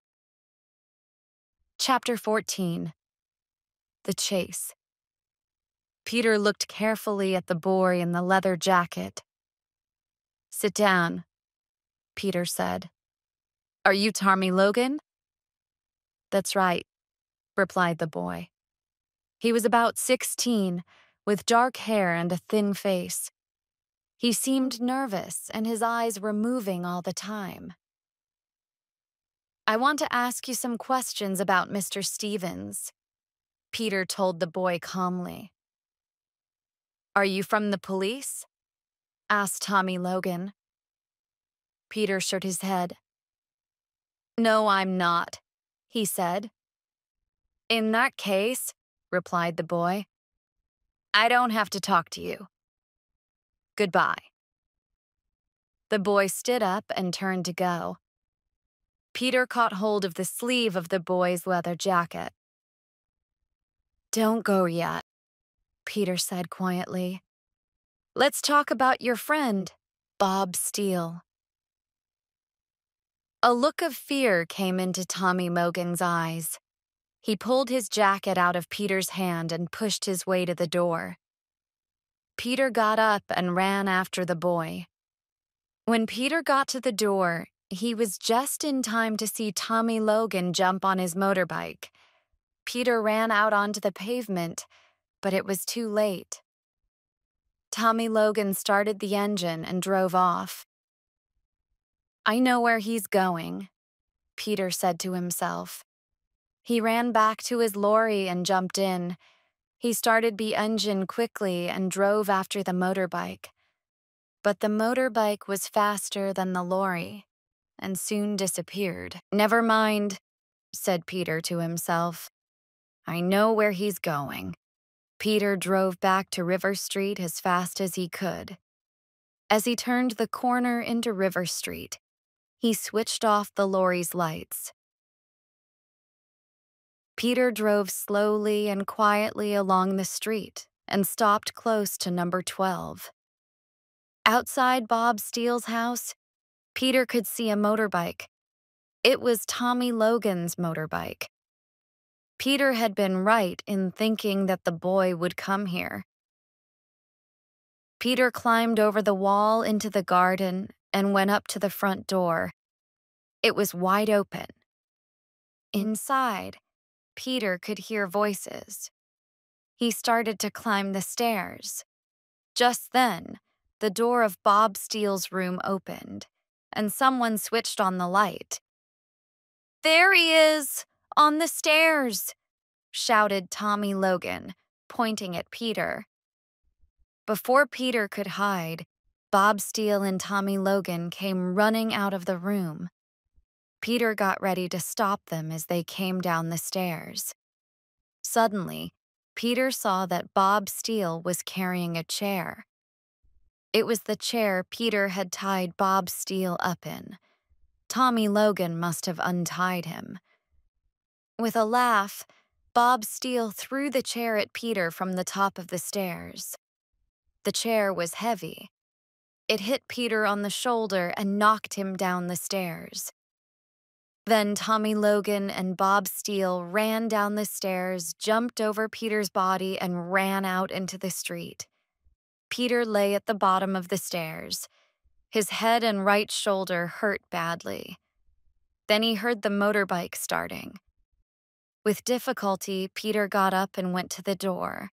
Chapter 14. The Chase. Peter looked carefully at the boy in the leather jacket. "Sit down," Peter said. "Are you Tommy Logan?" "That's right," replied the boy. He was about 16, with dark hair and a thin face. He seemed nervous, and his eyes were moving all the time. "I want to ask you some questions about Mr. Stevens," Peter told the boy calmly. "Are you from the police?" asked Tommy Logan. Peter shook his head. "No, I'm not," he said. "In that case," replied the boy, "I don't have to talk to you. Goodbye." The boy stood up and turned to go. Peter caught hold of the sleeve of the boy's leather jacket. "Don't go yet," Peter said quietly. "Let's talk about your friend, Bob Steele." A look of fear came into Tommy Logan's eyes. He pulled his jacket out of Peter's hand and pushed his way to the door. Peter got up and ran after the boy. When Peter got to the door, he was just in time to see Tommy Logan jump on his motorbike. Peter ran out onto the pavement, but it was too late. Tommy Logan started the engine and drove off. "I know where he's going," Peter said to himself. He ran back to his lorry and jumped in. He started the engine quickly and drove after the motorbike. But the motorbike was faster than the lorry and soon disappeared. "Never mind," said Peter to himself. "I know where he's going." Peter drove back to River Street as fast as he could. As he turned the corner into River Street, he switched off the lorry's lights. Peter drove slowly and quietly along the street and stopped close to number 12. Outside Bob Steele's house, Peter could see a motorbike. It was Tommy Logan's motorbike. Peter had been right in thinking that the boy would come here. Peter climbed over the wall into the garden and went up to the front door. It was wide open. Inside, Peter could hear voices. He started to climb the stairs. Just then, the door of Bob Steele's room opened, and someone switched on the light. "There he is, on the stairs!" shouted Tommy Logan, pointing at Peter. Before Peter could hide, Bob Steele and Tommy Logan came running out of the room. Peter got ready to stop them as they came down the stairs. Suddenly, Peter saw that Bob Steele was carrying a chair. It was the chair Peter had tied Bob Steele up in. Tommy Logan must have untied him. With a laugh, Bob Steele threw the chair at Peter from the top of the stairs. The chair was heavy. It hit Peter on the shoulder and knocked him down the stairs. Then Tommy Logan and Bob Steele ran down the stairs, jumped over Peter's body, and ran out into the street. Peter lay at the bottom of the stairs. His head and right shoulder hurt badly. Then he heard the motorbike starting. With difficulty, Peter got up and went to the door.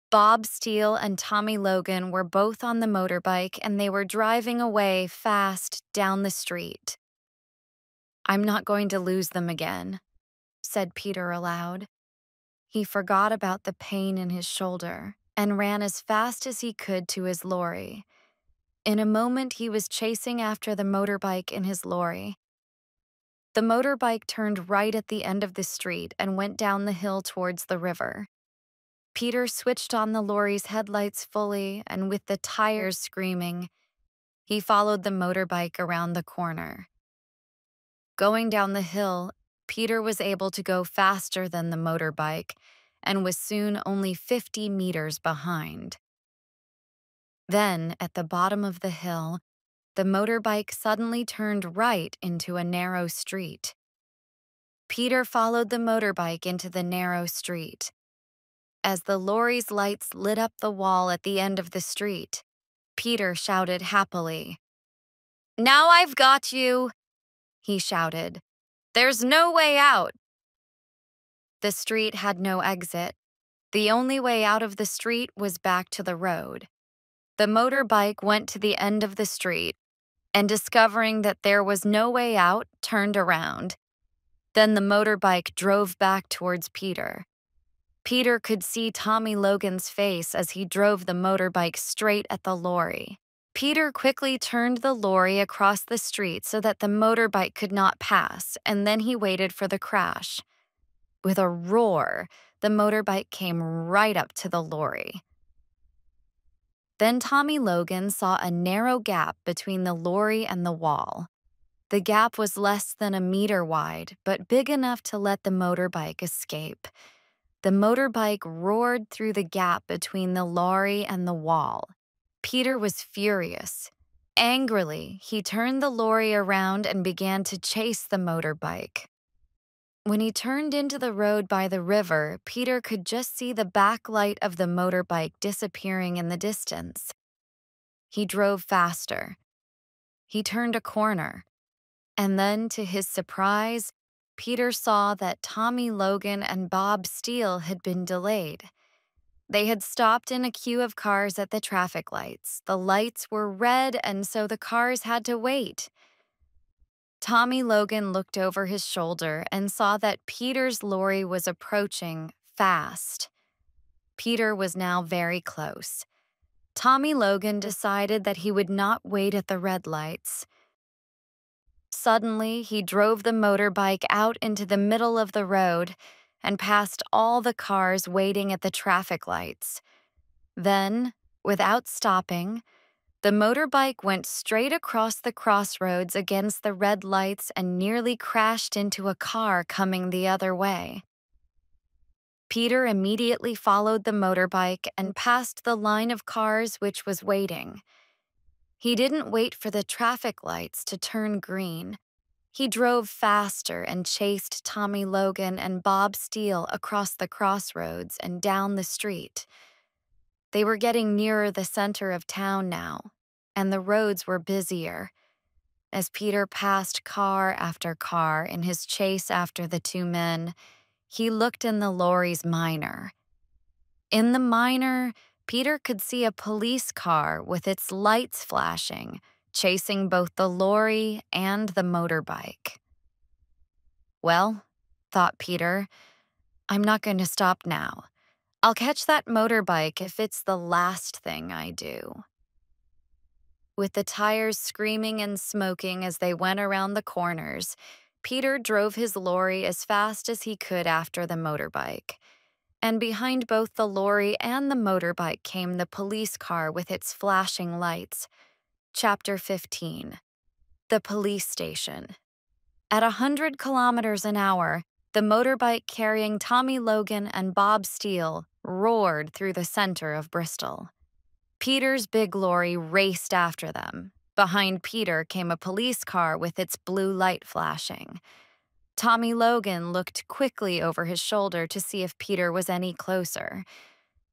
Bob Steele and Tommy Logan were both on the motorbike and they were driving away fast down the street. "I'm not going to lose them again," said Peter aloud. He forgot about the pain in his shoulder and ran as fast as he could to his lorry. In a moment, he was chasing after the motorbike in his lorry. The motorbike turned right at the end of the street and went down the hill towards the river. Peter switched on the lorry's headlights fully, and with the tires screaming, he followed the motorbike around the corner. Going down the hill, Peter was able to go faster than the motorbike and was soon only 50 meters behind. Then, at the bottom of the hill, the motorbike suddenly turned right into a narrow street. Peter followed the motorbike into the narrow street. As the lorry's lights lit up the wall at the end of the street, Peter shouted happily. "Now I've got you!" he shouted. "There's no way out!" The street had no exit. The only way out of the street was back to the road. The motorbike went to the end of the street, and discovering that there was no way out, turned around. Then the motorbike drove back towards Peter. Peter could see Tommy Logan's face as he drove the motorbike straight at the lorry. Peter quickly turned the lorry across the street so that the motorbike could not pass, and then he waited for the crash. With a roar, the motorbike came right up to the lorry. Then Tommy Logan saw a narrow gap between the lorry and the wall. The gap was less than a meter wide, but big enough to let the motorbike escape. The motorbike roared through the gap between the lorry and the wall. Peter was furious. Angrily, he turned the lorry around and began to chase the motorbike. When he turned into the road by the river, Peter could just see the backlight of the motorbike disappearing in the distance. He drove faster. He turned a corner. And then, to his surprise, Peter saw that Tommy Logan and Bob Steele had been delayed. They had stopped in a queue of cars at the traffic lights. The lights were red, and so the cars had to wait. Tommy Logan looked over his shoulder and saw that Peter's lorry was approaching fast. Peter was now very close. Tommy Logan decided that he would not wait at the red lights. Suddenly, he drove the motorbike out into the middle of the road and past all the cars waiting at the traffic lights. Then, without stopping, the motorbike went straight across the crossroads against the red lights and nearly crashed into a car coming the other way. Peter immediately followed the motorbike and passed the line of cars which was waiting. He didn't wait for the traffic lights to turn green. He drove faster and chased Tommy Logan and Bob Steele across the crossroads and down the street. They were getting nearer the center of town now, and the roads were busier. As Peter passed car after car in his chase after the two men, he looked in the lorry's minor. In the minor, Peter could see a police car with its lights flashing, chasing both the lorry and the motorbike. "Well," thought Peter, "I'm not going to stop now. I'll catch that motorbike if it's the last thing I do." With the tires screaming and smoking as they went around the corners, Peter drove his lorry as fast as he could after the motorbike. And behind both the lorry and the motorbike came the police car with its flashing lights. Chapter 15. The Police Station. At 100 kilometers an hour, the motorbike carrying Tommy Logan and Bob Steele roared through the center of Bristol. Peter's big lorry raced after them. Behind Peter came a police car with its blue light flashing. Tommy Logan looked quickly over his shoulder to see if Peter was any closer.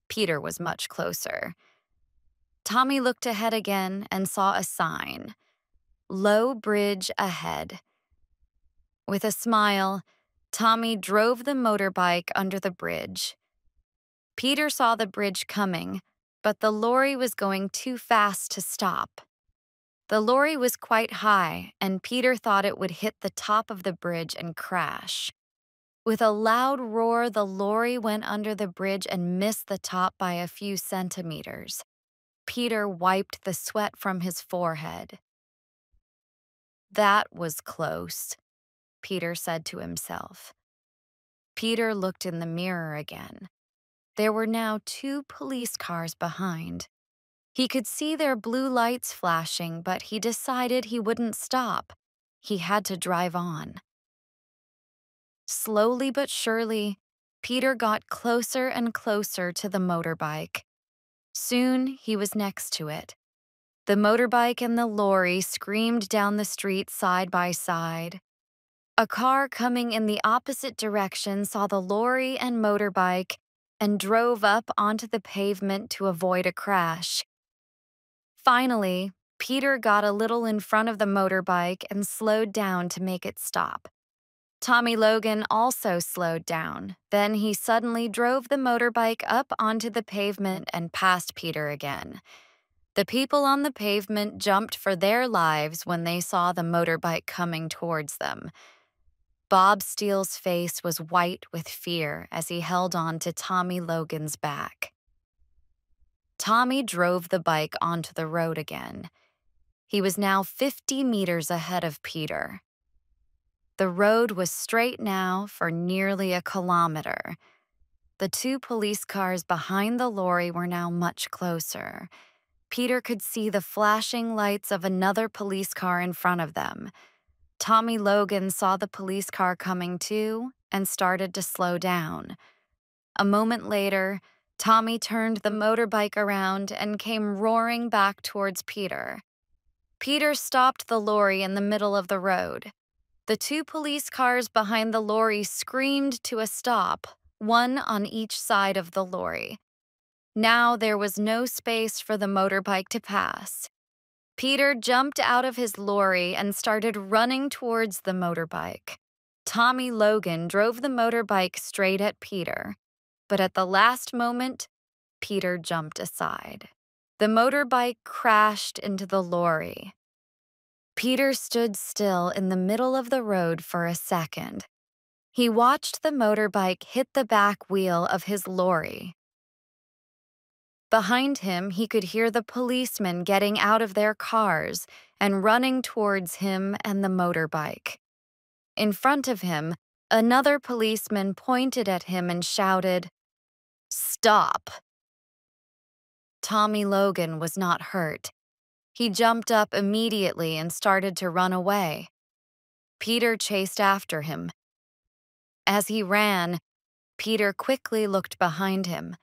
Peter was much closer. Tommy looked ahead again and saw a sign. "Low bridge ahead." With a smile, Tommy drove the motorbike under the bridge. Peter saw the bridge coming, but the lorry was going too fast to stop. The lorry was quite high, and Peter thought it would hit the top of the bridge and crash. With a loud roar, the lorry went under the bridge and missed the top by a few centimeters. Peter wiped the sweat from his forehead. That was close, Peter said to himself. Peter looked in the mirror again. There were now 2 police cars behind. He could see their blue lights flashing, but he decided he wouldn't stop. He had to drive on. Slowly but surely, Peter got closer and closer to the motorbike. Soon, he was next to it. The motorbike and the lorry screamed down the street side by side. A car coming in the opposite direction saw the lorry and motorbike and drove up onto the pavement to avoid a crash. Finally, Peter got a little in front of the motorbike and slowed down to make it stop. Tommy Logan also slowed down. Then he suddenly drove the motorbike up onto the pavement and passed Peter again. The people on the pavement jumped for their lives when they saw the motorbike coming towards them. Bob Steele's face was white with fear as he held on to Tommy Logan's back. Tommy drove the bike onto the road again. He was now 50 meters ahead of Peter. The road was straight now for nearly a kilometer. The 2 police cars behind the lorry were now much closer. Peter could see the flashing lights of another police car in front of them. Tommy Logan saw the police car coming too and started to slow down. A moment later, Tommy turned the motorbike around and came roaring back towards Peter. Peter stopped the lorry in the middle of the road. The 2 police cars behind the lorry screamed to a stop, one on each side of the lorry. Now there was no space for the motorbike to pass. Peter jumped out of his lorry and started running towards the motorbike. Tommy Logan drove the motorbike straight at Peter, but at the last moment, Peter jumped aside. The motorbike crashed into the lorry. Peter stood still in the middle of the road for a second. He watched the motorbike hit the back wheel of his lorry. Behind him, he could hear the policemen getting out of their cars and running towards him and the motorbike. In front of him, another policeman pointed at him and shouted, "Stop!" Tommy Logan was not hurt. He jumped up immediately and started to run away. Peter chased after him. As he ran, Peter quickly looked behind him.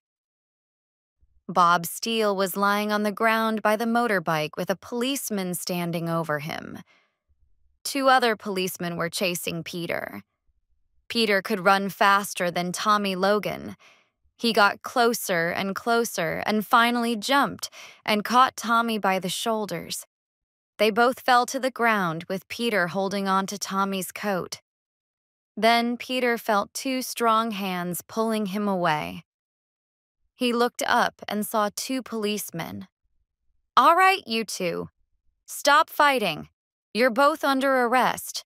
Bob Steele was lying on the ground by the motorbike with a policeman standing over him. 2 other policemen were chasing Peter. Peter could run faster than Tommy Logan. He got closer and closer and finally jumped and caught Tommy by the shoulders. They both fell to the ground with Peter holding on to Tommy's coat. Then Peter felt 2 strong hands pulling him away. He looked up and saw 2 policemen. "All right, you 2. Stop fighting. You're both under arrest,"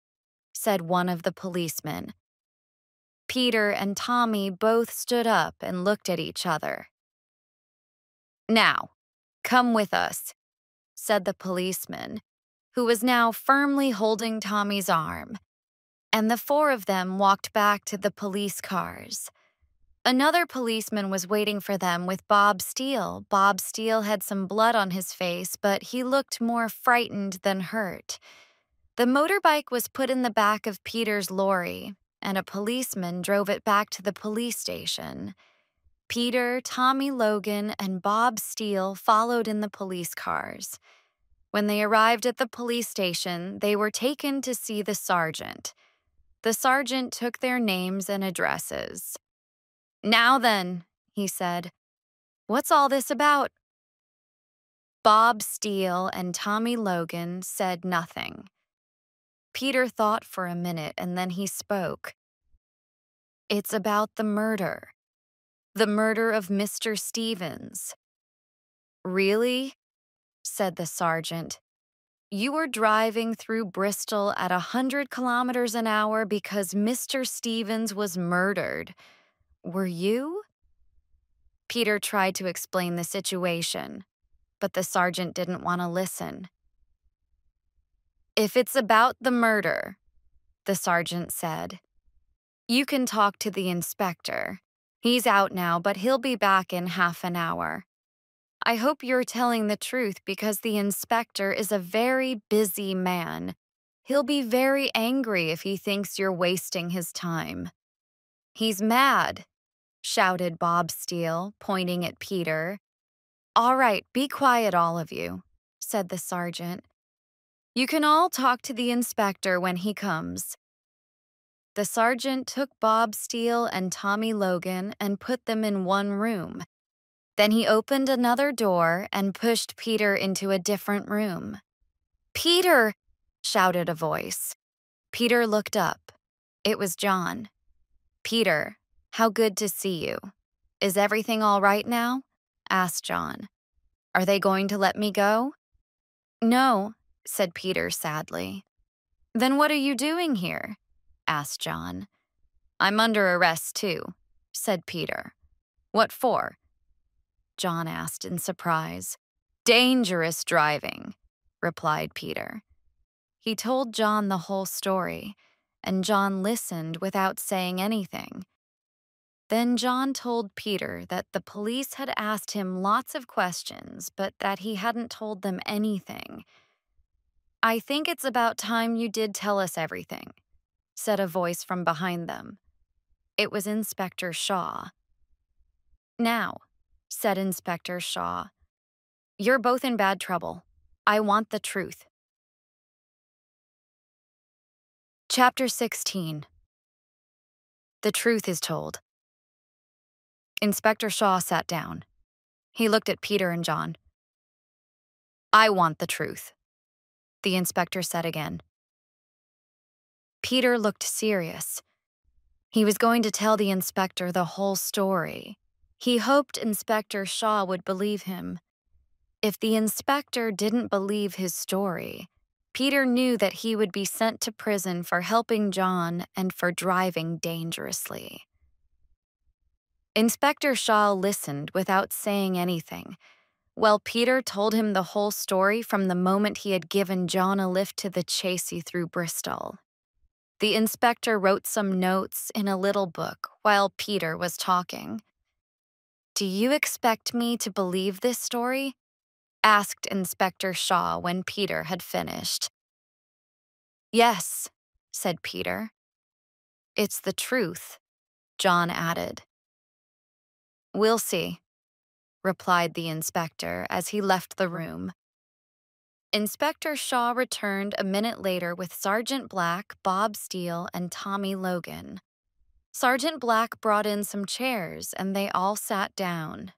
said one of the policemen. Peter and Tommy both stood up and looked at each other. "Now, come with us," said the policeman, who was now firmly holding Tommy's arm, and the 4 of them walked back to the police cars. Another policeman was waiting for them with Bob Steele. Bob Steele had some blood on his face, but he looked more frightened than hurt. The motorbike was put in the back of Peter's lorry, and a policeman drove it back to the police station. Peter, Tommy Logan, and Bob Steele followed in the police cars. When they arrived at the police station, they were taken to see the sergeant. The sergeant took their names and addresses. "Now then," he said, "what's all this about?" Bob Steele and Tommy Logan said nothing. Peter thought for a minute and then he spoke. It's about the murder. The murder of Mr. Stevens. Really? Said the sergeant. You were driving through Bristol at 100 kilometers an hour because Mr. Stevens was murdered. Were you? Peter tried to explain the situation, but the sergeant didn't want to listen. If it's about the murder, the sergeant said, you can talk to the inspector. He's out now, but he'll be back in half an hour. I hope you're telling the truth because the inspector is a very busy man. He'll be very angry if he thinks you're wasting his time. He's mad, shouted Bob Steele, pointing at Peter. All right, be quiet, all of you, said the sergeant. You can all talk to the inspector when he comes. The sergeant took Bob Steele and Tommy Logan and put them in one room. Then he opened another door and pushed Peter into a different room. Peter! Shouted a voice. Peter looked up. It was John. Peter, how good to see you. Is everything all right now? Asked John. Are they going to let me go? No, said Peter sadly. Then what are you doing here? Asked John. I'm under arrest too, said Peter. What for? John asked in surprise. Dangerous driving, replied Peter. He told John the whole story, and John listened without saying anything. Then John told Peter that the police had asked him lots of questions, but that he hadn't told them anything. I think it's about time you did tell us everything, said a voice from behind them. It was Inspector Shaw. Now, said Inspector Shaw, you're both in bad trouble. I want the truth. Chapter 16. The truth is told. Inspector Shaw sat down. He looked at Peter and John. I want the truth, the inspector said again. Peter looked serious. He was going to tell the inspector the whole story. He hoped Inspector Shaw would believe him. If the inspector didn't believe his story, Peter knew that he would be sent to prison for helping John and for driving dangerously. Inspector Shaw listened without saying anything, while Peter told him the whole story from the moment he had given John a lift to the chassis through Bristol. The inspector wrote some notes in a little book while Peter was talking. Do you expect me to believe this story? Asked Inspector Shaw when Peter had finished. Yes, said Peter. It's the truth, John added. We'll see, replied the inspector as he left the room. Inspector Shaw returned a minute later with Sergeant Black, Bob Steele, and Tommy Logan. Sergeant Black brought in some chairs, and they all sat down.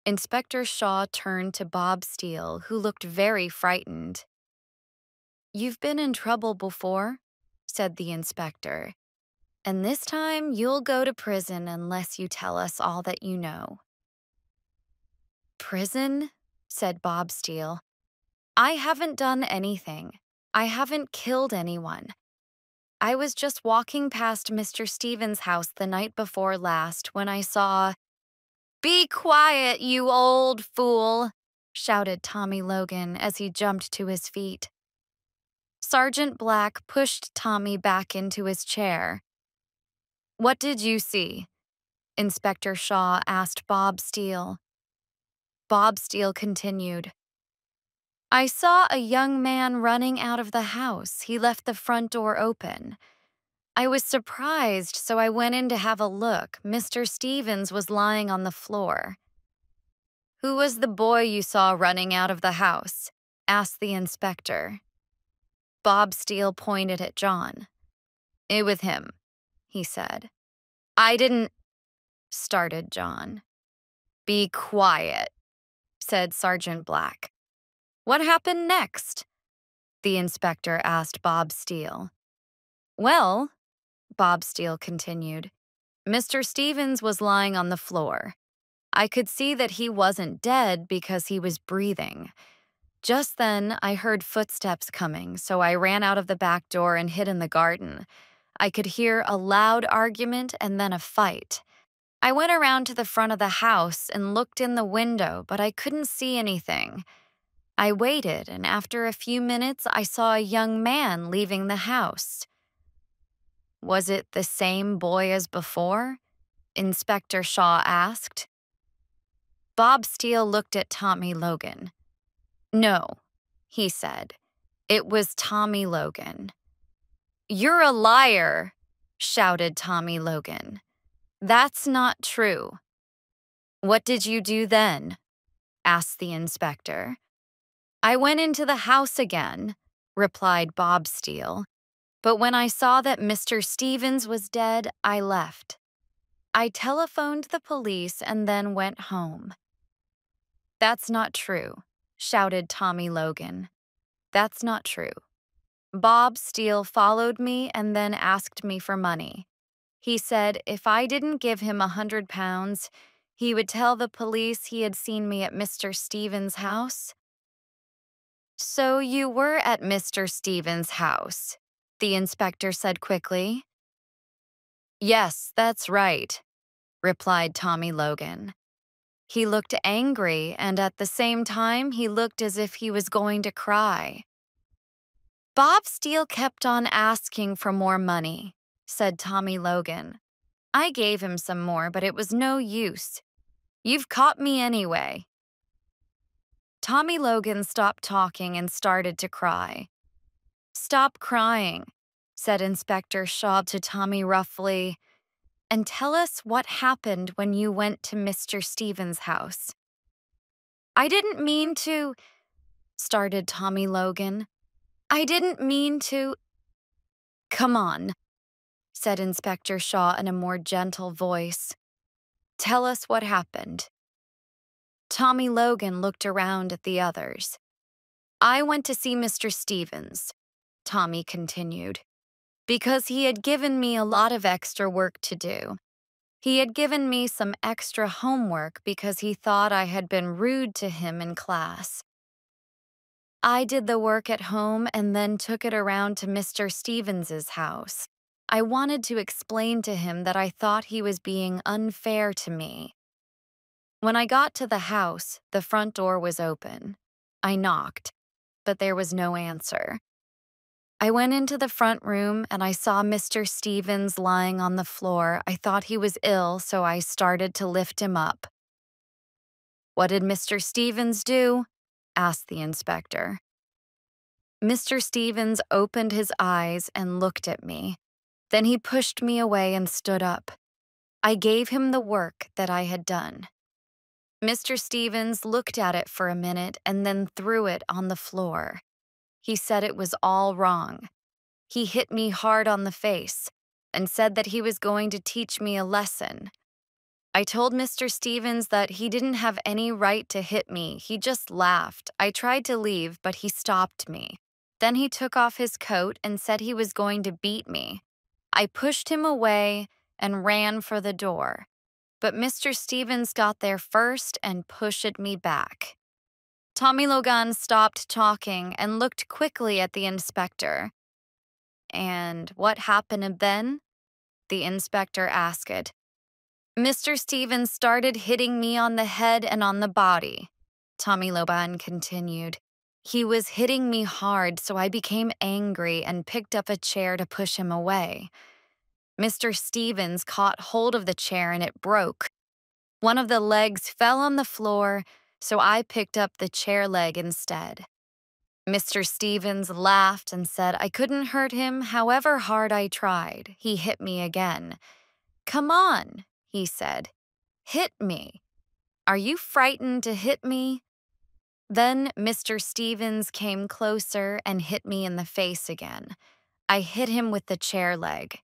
Inspector Shaw turned to Bob Steele, who looked very frightened. You've been in trouble before, said the inspector, and this time you'll go to prison unless you tell us all that you know. Prison? Said Bob Steele. I haven't done anything. I haven't killed anyone. I was just walking past Mr. Stevens' house the night before last when I saw— Be quiet, you old fool, shouted Tommy Logan as he jumped to his feet. Sergeant Black pushed Tommy back into his chair. What did you see? Inspector Shaw asked Bob Steele. Bob Steele continued. I saw a young man running out of the house. He left the front door open. I was surprised, so I went in to have a look. Mr. Stevens was lying on the floor. Who was the boy you saw running out of the house? Asked the inspector. Bob Steele pointed at John. It was him, he said. I didn't, started John. Be quiet, said Sergeant Black. What happened next? The inspector asked Bob Steele. Well, Bob Steele continued. Mr. Stevens was lying on the floor. I could see that he wasn't dead because he was breathing. Just then, I heard footsteps coming, so I ran out of the back door and hid in the garden. I could hear a loud argument and then a fight. I went around to the front of the house and looked in the window, but I couldn't see anything. I waited, and after a few minutes, I saw a young man leaving the house. Was it the same boy as before? Inspector Shaw asked. Bob Steele looked at Tommy Logan. No, he said. It was Tommy Logan. You're a liar, shouted Tommy Logan. That's not true. What did you do then? Asked the inspector. I went into the house again, replied Bob Steele. But when I saw that Mr. Stevens was dead, I left. I telephoned the police and then went home. That's not true, shouted Tommy Logan. That's not true. Bob Steele followed me and then asked me for money. He said if I didn't give him £100, he would tell the police he had seen me at Mr. Stevens' house. So you were at Mr. Stevens' house, the inspector said quickly. Yes, that's right, replied Tommy Logan. He looked angry, and at the same time, he looked as if he was going to cry. Bob Steele kept on asking for more money, said Tommy Logan. I gave him some more, but it was no use. You've caught me anyway. Tommy Logan stopped talking and started to cry. Stop crying, said Inspector Shaw to Tommy roughly, and tell us what happened when you went to Mr. Stevens' house. I didn't mean to, started Tommy Logan. I didn't mean to. Come on, said Inspector Shaw in a more gentle voice. Tell us what happened. Tommy Logan looked around at the others. I went to see Mr. Stevens, Tommy continued, because he had given me a lot of extra work to do. He had given me some extra homework because he thought I had been rude to him in class. I did the work at home and then took it around to Mr. Stevens's house. I wanted to explain to him that I thought he was being unfair to me. When I got to the house, the front door was open. I knocked, but there was no answer. I went into the front room and I saw Mr. Stevens lying on the floor. I thought he was ill, so I started to lift him up. What did Mr. Stevens do? Asked the inspector. Mr. Stevens opened his eyes and looked at me. Then he pushed me away and stood up. I gave him the work that I had done. Mr. Stevens looked at it for a minute and then threw it on the floor. He said it was all wrong. He hit me hard on the face and said that he was going to teach me a lesson. I told Mr. Stevens that he didn't have any right to hit me. He just laughed. I tried to leave, but he stopped me. Then he took off his coat and said he was going to beat me. I pushed him away and ran for the door. But Mr. Stevens got there first and pushed me back. Tommy Logan stopped talking and looked quickly at the inspector. And what happened then? The inspector asked. Mr. Stevens started hitting me on the head and on the body, Tommy Logan continued. He was hitting me hard, so I became angry and picked up a chair to push him away. Mr. Stevens caught hold of the chair and it broke. One of the legs fell on the floor, so I picked up the chair leg instead. Mr. Stevens laughed and said I couldn't hurt him however hard I tried. He hit me again. Come on, he said. Hit me. Are you frightened to hit me? Then Mr. Stevens came closer and hit me in the face again. I hit him with the chair leg.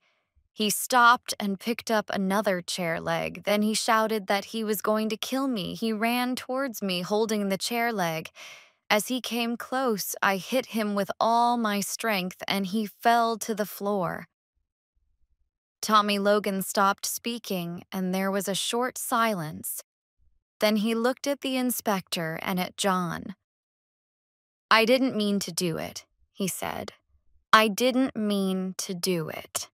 He stopped and picked up another chair leg. Then he shouted that he was going to kill me. He ran towards me holding the chair leg. As he came close, I hit him with all my strength and he fell to the floor. Tommy Logan stopped speaking, and there was a short silence. Then he looked at the inspector and at John. "I didn't mean to do it," he said. "I didn't mean to do it."